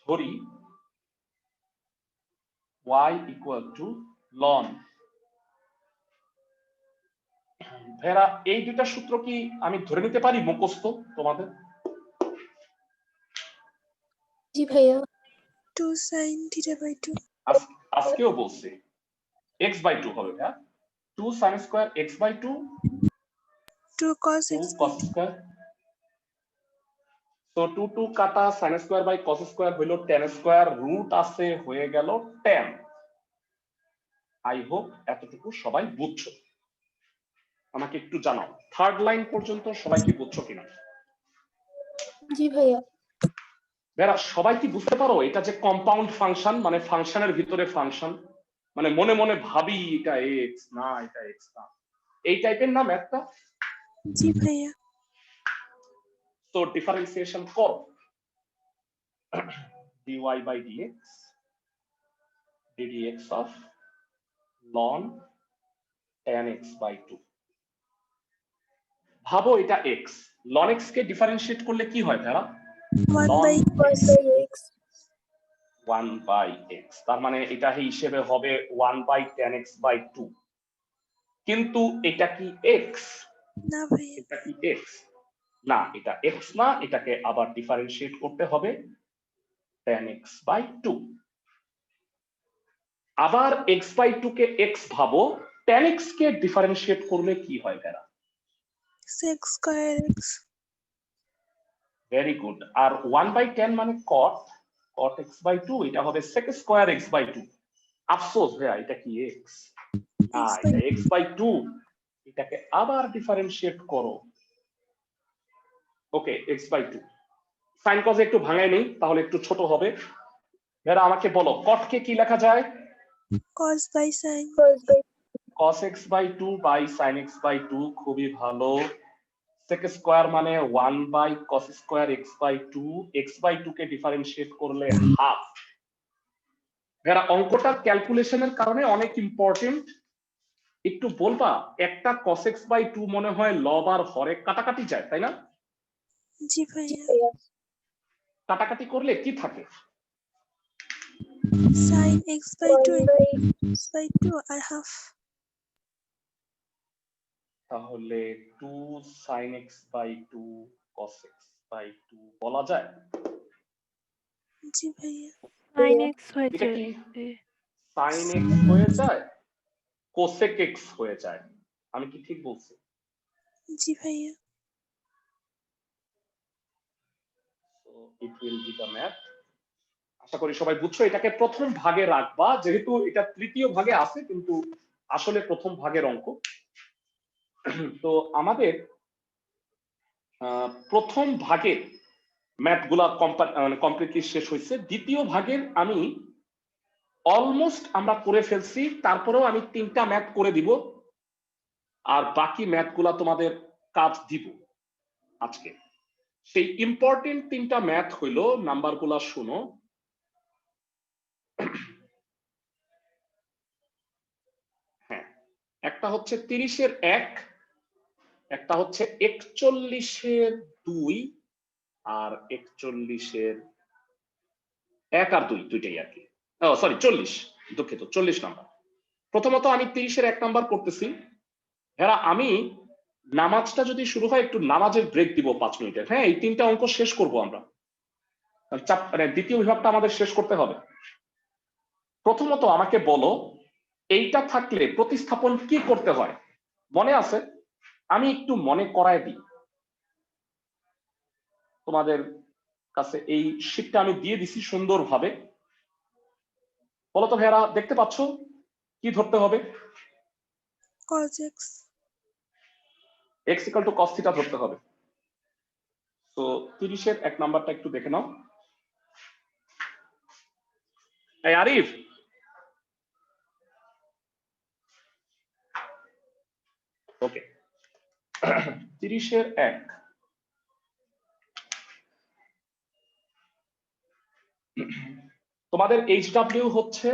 ধরি y equal to ln। ভেরা, এই দুইটা সূত্র কি আমি ধরে নিতে পারি মুখস্থ তোমাদের? জি ভাইয়া। 2 sin theta by 2 আজকেও বলছি x by 2 হবে ভাইয়া। 2 sin square x by 2, 2 cos 2 x cos square। তো 2 কাটা sin square by cos square হইল tan square, রুট আছে হয়ে গেল tan। আই হোপ এতটুকু সবাই বুঝছো। আমাকে একটু জানাও থার্ড লাইন পর্যন্ত সবাই কি বুঝছো কিনা। জি ভাইয়া। বেরা সবাই কি বুঝতে পারো এটা যে কম্পাউন্ড ফাংশন, মানে ফাংশনের ভিতরে ফাংশন, মানে মনে মনে ভাবি এটা এক্স না এটা এক্স না, এই টাইপের না ম্যাথটা। জি ভাইয়া। তো ডিফারেন্সিয়েশন করো। dy by dx ddx of ln tan x by 2। ভাবো এটা x, ln x কে ডিফারেন্সিয়েট করলে কি হয় তারা? 1 by one by x. 1 by x, তার মানে এটা হিসেবে হবে 1 by tan x by 2। কিন্তু এটা কি x? না ভাইয়া। এটা কি x? না, এটা x না, এটাকে আবার ডিফারেন্সিয়েট করতে হবে tan x by 2। আবার x by 2 কে x ভাবো, tan x কে ডিফারেন্সিয়েট করলে কি হয় তারা? sec square x। Very good. আর 1 by 10 মানে cot x by 2, এটা হবে sec স্কয়ার x by 2। আফসোস ভাইয়া এটা কি x? না, x by এটা x by 2। এটাকে আবার ডিফারেন্সিয়েট করো। ওকে, x by 2। সাইন কজ একটু ভাঙাই নেই, তাহলে একটু ছোট হবে। ভাইয়া আমাকে বলো cot কে কি লেখা যায়? cos by sin। cos x by 2 by sin x by 2। খুবই ভালো। sec স্কয়ার মানে 1 by cos square x by 2। x by 2 কে ডিফারেন্সিয়েট করলে হাফ। যারা অঙ্কটা ক্যালকুলেশনের কারণে অনেক ইম্পর্টেন্ট, একটু বলবা একটা cos x by 2 মনে হয় লব আর হরে কাটাকাটি যায়, তাই না? জি ভাইয়া। কাটাকাটি করলে কি থাকে? sin x by 2 one by x by 2 আর হাফ। তাহলে 2 sin x by 2 cos x by 2 বলা যায়। জি ভাইয়া। sin x হয়ে এটা কি যাবে। sin x হয়ে যায়, cosec x হয়ে যায়। আমি কি ঠিক বলছি? জি ভাইয়া। So it will be the math. আশা করি সবাই বুঝছো। এটাকে প্রথম ভাগে রাখবা, যেহেতু এটা তৃতীয় ভাগে আছে কিন্তু আসলে প্রথম ভাগের অঙ্ক। তো আমাদের প্রথম ভাগের ম্যাথগুলা কমপ্লিটলি শেষ হয়েছে। দ্বিতীয় ভাগের আমি অলমোস্ট আমরা করে ফেলছি, তারপরেও আমি 3টা ম্যাথ করে দিব আর বাকি ম্যাথগুলা তোমাদের কাজ দিব আজকে। সেই ইম্পর্টেন্ট 3টা ম্যাথ হইলো, নাম্বারগুলা শুনো। হ্যাঁ, একটা হচ্ছে 30-এর 1, একটা হচ্ছে 41-এর 2 আর 41-এর 1 আর 2, দুইটাই আর কি। সরি 40, দুঃখিত, 40 নাম্বার। প্রথমত আমি 30-এর 1 নাম্বার করতেছি। হ্যাঁ, আমি নামাজটা যদি শুরু হয় একটু নামাজের ব্রেক দিব 5 মিনিটের। হ্যাঁ, এই 3টা অঙ্ক শেষ করব আমরা, দ্বিতীয় বিভাগটা আমাদের শেষ করতে হবে। প্রথমত আমাকে বলো এইটা থাকলে প্রতিস্থাপন কি করতে হয়? মনে আছে? আমি একটু মনে করায় দিই তোমাদের কাছে। এই শীটটা আমি দিয়ে দিছি সুন্দরভাবে। বলো তো ভাইয়ারা, দেখতে পাচ্ছ কি ধরতে হবে? cos x। x = cos theta ধরতে হবে। তো 30-এর 1 নাম্বারটা একটু দেখে নাও। এই আরিফ, ওকে। 30-এর 1, তোমাদের HW হচ্ছে,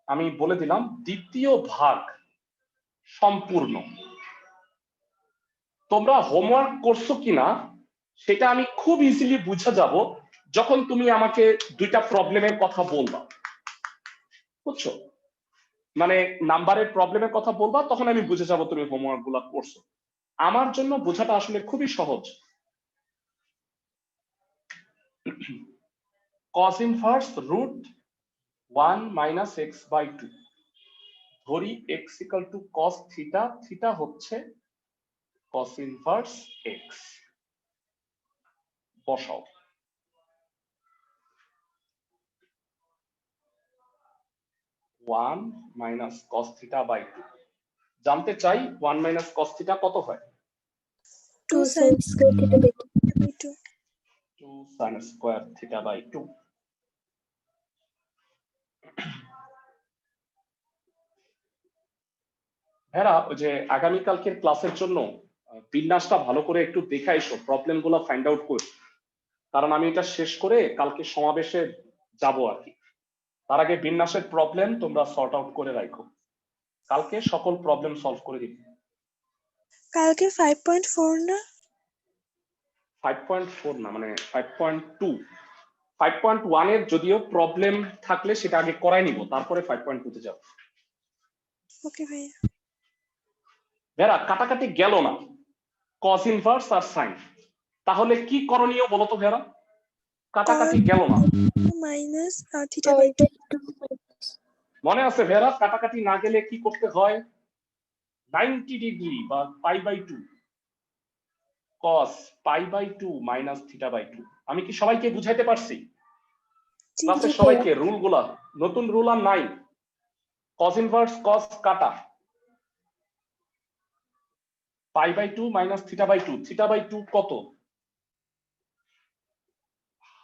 আমি বলে দিলাম, দ্বিতীয় ভাগ সম্পূর্ণ। তোমরা হোমওয়ার্ক করছো কিনা সেটা আমি খুব ইজিলি বুঝে যাব যখন তুমি আমাকে 2টা প্রবলেমের কথা বলবা, বুঝছো? মানে নাম্বারের প্রবলেমের কথা বলবা, তখন আমি বুঝে যাব তুমি হোমওয়ার্ক গুলা করছো। আমার জন্য বোঝাটা আসলে খুবই সহজ। cos inverse √1 - x by 2। ধরি x = cos থিটা, থিটা হচ্ছে cos ইনভার্স x। বসাও। 1 মাইনাস কস থিটা বাই 2। জানতে চাই 1 মাইনাস কস থিটা কত হয়? 2 sin square theta by 2. by 2. 2 sin square theta by 2। এরা ওই যে আগামীকালকের ক্লাসের জন্য বিন্যাসটা ভালো করে একটু দেখে এসো, প্রবলেম গুলো ফাইন্ড আউট করো, কারণ আমি এটা শেষ করে কালকে সমাবেশে যাব আর কি। তার আগে বিন্যাসের প্রবলেম তোমরা সর্ট আউট করে রাখো, কালকে সকল প্রবলেম সলভ করে দিবে। কালকে 5.4 না? 5.4 না, মানে 5.2। 5.1 এর যদিও প্রবলেম থাকলে সেটা আগে করাই নিব, তারপরে 5.2 তে যাব। ওকে ভাইয়া। ভেরা কাটাকাটি গেল না কস ইনভার্স আর সাইন, তাহলে কি করণীয় বলো তো ভেরা? কাটাকাটি গেল না, মাইনাস থিটা বাই 2। মনে আছে ভেরা? কাটাকাটি না গেলে কি করতে হয়? 90 ডিগ্রি বা pi by 2 cos pi by 2 minus theta by 2। আমি কি সবাইকে বুঝাইতে পারছি? জি ক্লাসে জি সবাইকে রুল গুলা, নতুন রুল আর নাই। cos ইনভার্স cos কাটা, pi by 2 minus theta by 2। Theta by 2 কত?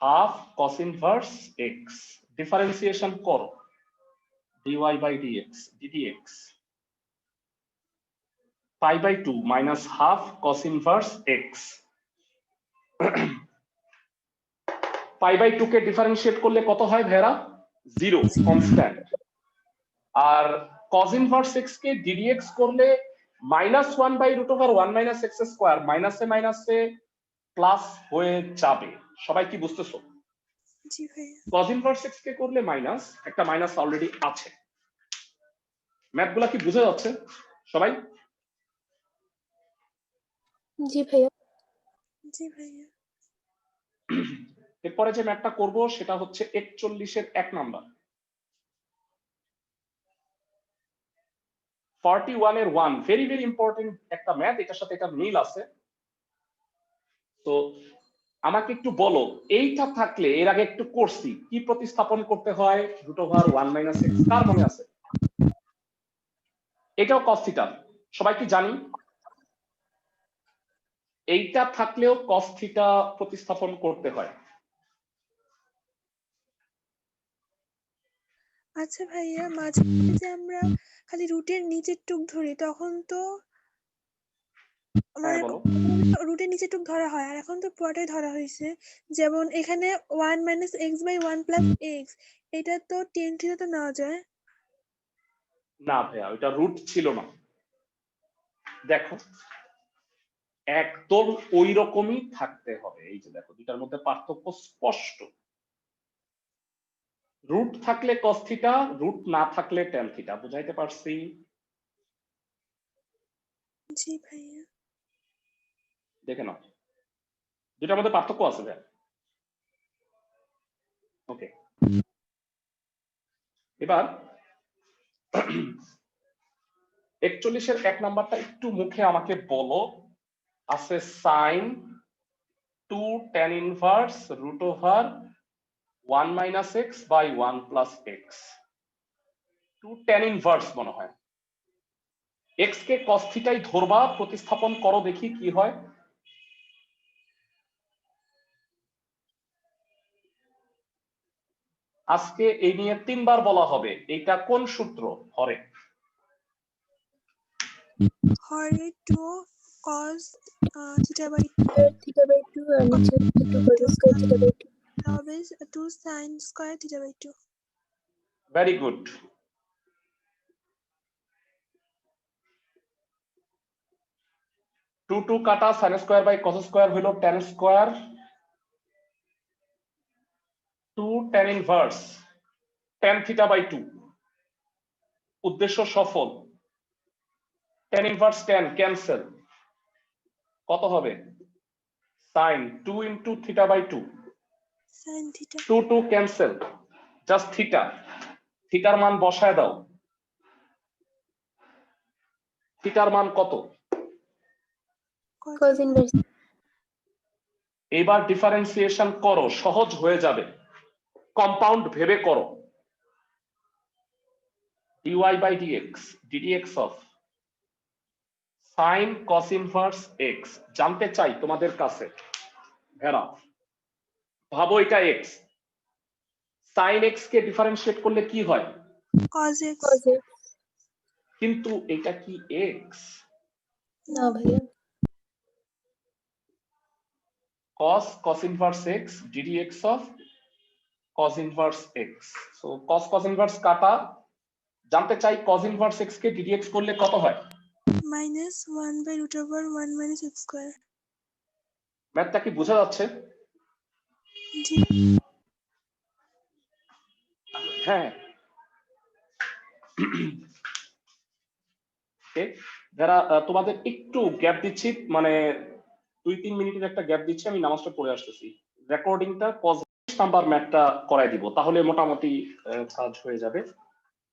Half cos inverse x। Differentiation করো, dy by dx ddx। Pi by 2 minus half cos inverse x। Pi by 2 কে ডিফারেন্সিয়েট করলে কত হয় ভেরা? 0 কনস্ট্যান্ট। আর cos ইনভার্স x কে ddx করলে -1 by root over 1 minus x square, মাইনাসে প্লাস হয়ে যাবে। সবাই কি বুঝতেছো? জি ভাইয়া। cos ইনভার্স x কে করলে মাইনাস, একটা মাইনাস অলরেডি আছে। ম্যাথগুলা কি বুঝা যাচ্ছে সবাই? জি ভাইয়া। জি ভাইয়া। এরপরে যে ম্যাথটা করব সেটা হচ্ছে 41 এর 1 নাম্বার। 41 এর 1 ভেরি ভেরি ইম্পর্টেন্ট একটা ম্যাথ, এটার সাথে এটা মিল আছে। তো আমাকে একটু বলো, এইটা থাকলে এর আগে একটু করছি, কি প্রতিস্থাপন করতে হয়? Root over 1 minus x। কার মনে আছে? এটাও cos থিটা, সবাই কি জানি? এইটা থাকলেও cos থিটা প্রতিস্থাপন করতে হয়। আচ্ছা ভাইয়া, মাঝে মাঝে যে আমরা খালি রুটের নিচের টুক ধরি তখন তো হ্যাঁ মানে বলো। রুটের নিচের টুক ধরা হয়, আর এখন তো পুরোটাই ধরা হয়েছে। যেমন এখানে 1 minus x by 1 plus x, এটা তো টেন থিটা তো নেওয়া যায়। না ভাইয়া, ওইটা রুট ছিল না। দেখো একদম ওই রকমই থাকতে হবে। এই যে দেখো দুটার মধ্যে পার্থক্য স্পষ্ট। রুট থাকলে cos থিটা, রুট না থাকলে tan থিটা। বুঝাইতে পারছি? জি ভাইয়া। দেখে নাও দুটার মধ্যে পার্থক্য আছে ভাই। ওকে, এবার 41 এর 1 নাম্বারটা একটু মুখে আমাকে বলো। আছে sin 2 tan inverse root over 1 minus x by 1 plus x। 2 tan inverse মনে হয়। x কে cos থিটাই ধরবা, প্রতিস্থাপন করো দেখি কি হয়। আজকে এই নিয়ে 3 বার বলা হবে। এটা কোন সূত্র? হরে। হরে 2 cos theta by theta by 2 আর নিচে হচ্ছে 2 cos স্কয়ার থিটা বাই 2। হবে 2 sin square theta by 2। Very good. Two two কাটা, sin square by cos square হলো tan square. 2 tan inverse tan theta by 2। উদ্দেশ্য সফল। tan ইনভার্স tan ক্যান্সেল, কত হবে? sin 2 into theta by 2। sin থিটা 2 2 cancel, just theta. থিটার মান বসায় দাও। থিটার মান কত? cos inverse. এবার ডিফারেন্সিয়েশন করো, সহজ হয়ে যাবে। কম্পাউন্ড ভেবে করো। dy by dx ddx of sin cos inverse x জানতে চাই তোমাদের কাছে ভেরা ভাবো এটা x sin x কে ডিফারেন্সিয়েট করলে কি হয় cos x cos x কিন্তু এটা কি x না ভাইয়া cos inverse x ddx of cos inverse x so cos inverse কাটা জানতে চাই cos inverse x কে ddx করলে কত হয় minus 1 by root over 1 minus x square ম্যাথটা কি বোঝা যাচ্ছে জি হ্যাঁ যারা তোমাদের একটু গ্যাপ দিচ্ছি মানে 2-3 মিনিটের একটা গ্যাপ দিচ্ছি আমি নামাজটা পড়ে আসতেছি রেকর্ডিংটা কজ নাম্বার ম্যাথটা করাই দিব তাহলে মোটামুটি কাজ হয়ে যাবে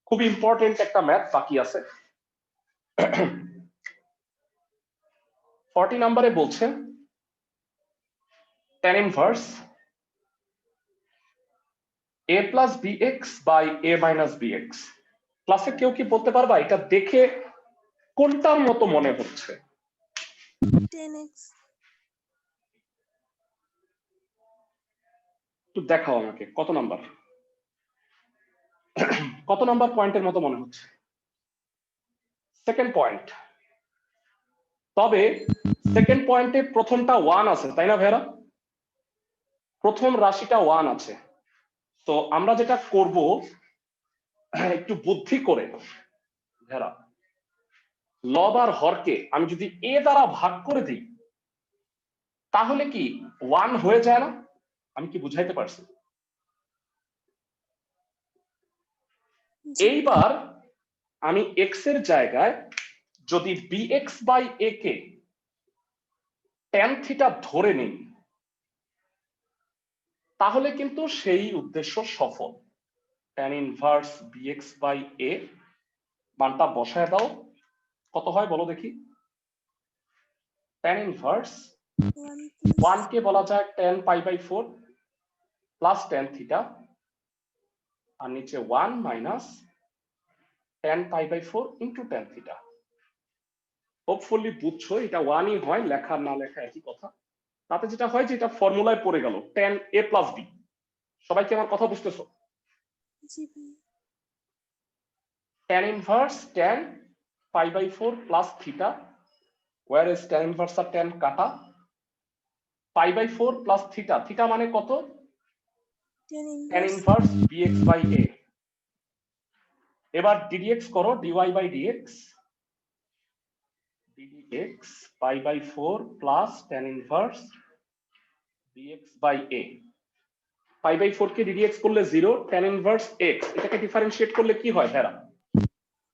খুব ইম্পর্টেন্ট একটা ম্যাথ বাকি আছে 40 নম্বরে বলছে tan inverse a plus bx by a minus bx ক্লাসে কেউ কি বলতে পারবা এটা দেখে কোনটার মতো মনে হচ্ছে 10x একটু দেখাও আমাকে কত নাম্বার কত নাম্বার পয়েন্টের মতো মনে হচ্ছে সেকেন্ড পয়েন্ট তবে সেকেন্ড পয়েন্টে প্রথমটা 1 আছে তাই না ভাইরা প্রথম রাশিটা 1 আছে তো আমরা যেটা করব একটু বুদ্ধি করে ভাইরা লব আর হরকে আমি যদি a দ্বারা ভাগ করে দিই তাহলে কি 1 হয়ে যায় না আমি কি বুঝাইতে পারছি এইবার আমি x এর জায়গায় যদি bx বাই a কে tan থিটা ধরে নিই তাহলে কিন্তু সেই উদ্দেশ্য সফল tan inverse bx by a মানটা বসায় দাও কত হয় বলো দেখি tan ইনভার্স 1 কে বলা যায় tan pi by 4 plus tan theta আর নিচে 1 minus tan pi by 4 into tan theta hopefully বুঝছো এটা 1ই হয় লেখা না লেখা একই কথা তাতে যেটা হয় যে এটা ফর্মুলায় পড়ে গেল tan a প্লাস b সবাই কি আমার কথা বুঝতেছো জি ভাই tan inverse tan pi by 4 plus theta where is tan inverse R tan কাটা pi by 4 plus theta theta মানে কত 10 tan inverse inverse bx by a এবার ddx করো dy by dx ddx pi by 4 plus tan inverse bx by a pi by 4 K ddx করলে 0 tan inverse x এটাকে differentiate করলে কি হয় হেরা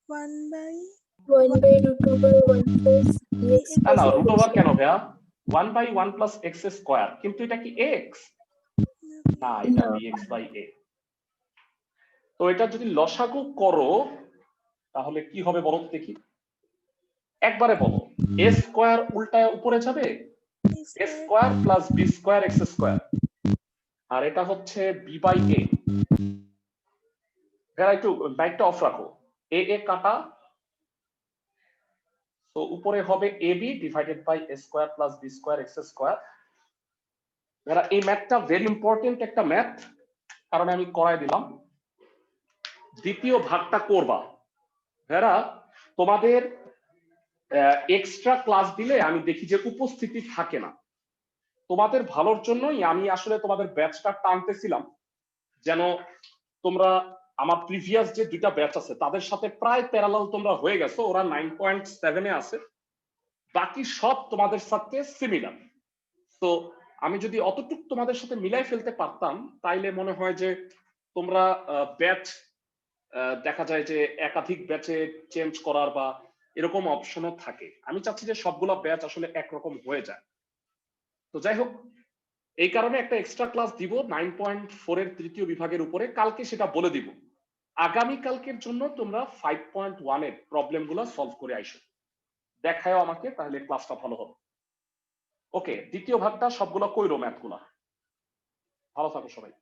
1 by 1 by root over 1 plus bx না না plus root over a কেন ভাইয়া 1 by 1 plus x স্কয়ার কিন্তু এটা কি x না এটা bx by a তো এটা যদি লসাগু করো তাহলে কি হবে বলো তো দেখি একবারে বলো a স্কয়ার উল্টায় উপরে যাবে a square plus b square x square আর এটা হচ্ছে b by a ভাইয়া একটু বাইকটা অফ রাখো a a কাটা তো উপরে হবে ab divided by a square plus b square x square ভাইয়া এই ম্যাথটা ভেরি ইম্পর্টেন্ট একটা ম্যাথ কারণ আমি করাই দিলাম দ্বিতীয় ভাগটা করবা ভাইয়া তোমাদের এক্সট্রা ক্লাস দিলে আমি দেখি যে উপস্থিতি থাকে না তোমাদের ভালোর জন্যই আমি আসলে তোমাদের ব্যাচটা টানতেছিলাম যেন তোমরা আমার প্রিভিয়াস যে দুইটা ব্যাচ আছে তাদের সাথে প্রায় প্যারালাল তোমরা হয়ে গেছো ওরা 9.7 এ আছে বাকি সব তোমাদের সাথে সিমিলার তো আমি যদি অতটুকু তোমাদের সাথে মিলাই ফেলতে পারতাম তাইলে মনে হয় যে তোমরা ব্যাচ দেখা যায় যে একাধিক ব্যাচে চেঞ্জ করার বা এরকম অপশনও থাকে আমি চাচ্ছি যে সবগুলো ব্যাচ আসলে একরকম হয়ে যায় তো যাই হোক এই কারণে একটা এক্সট্রা ক্লাস দিব 9.4 এর তৃতীয় বিভাগের উপরে কালকে সেটা বলে দিব আগামী কালকের জন্য তোমরা 5.1 এর প্রবলেমগুলো সলভ করে আইসো দেখায়ও আমাকে তাহলে ক্লাসটা ভালো হবে ওকে দ্বিতীয় ভাগটা সবগুলো কইরো ম্যাথগুলা ভালো থাকো সবাই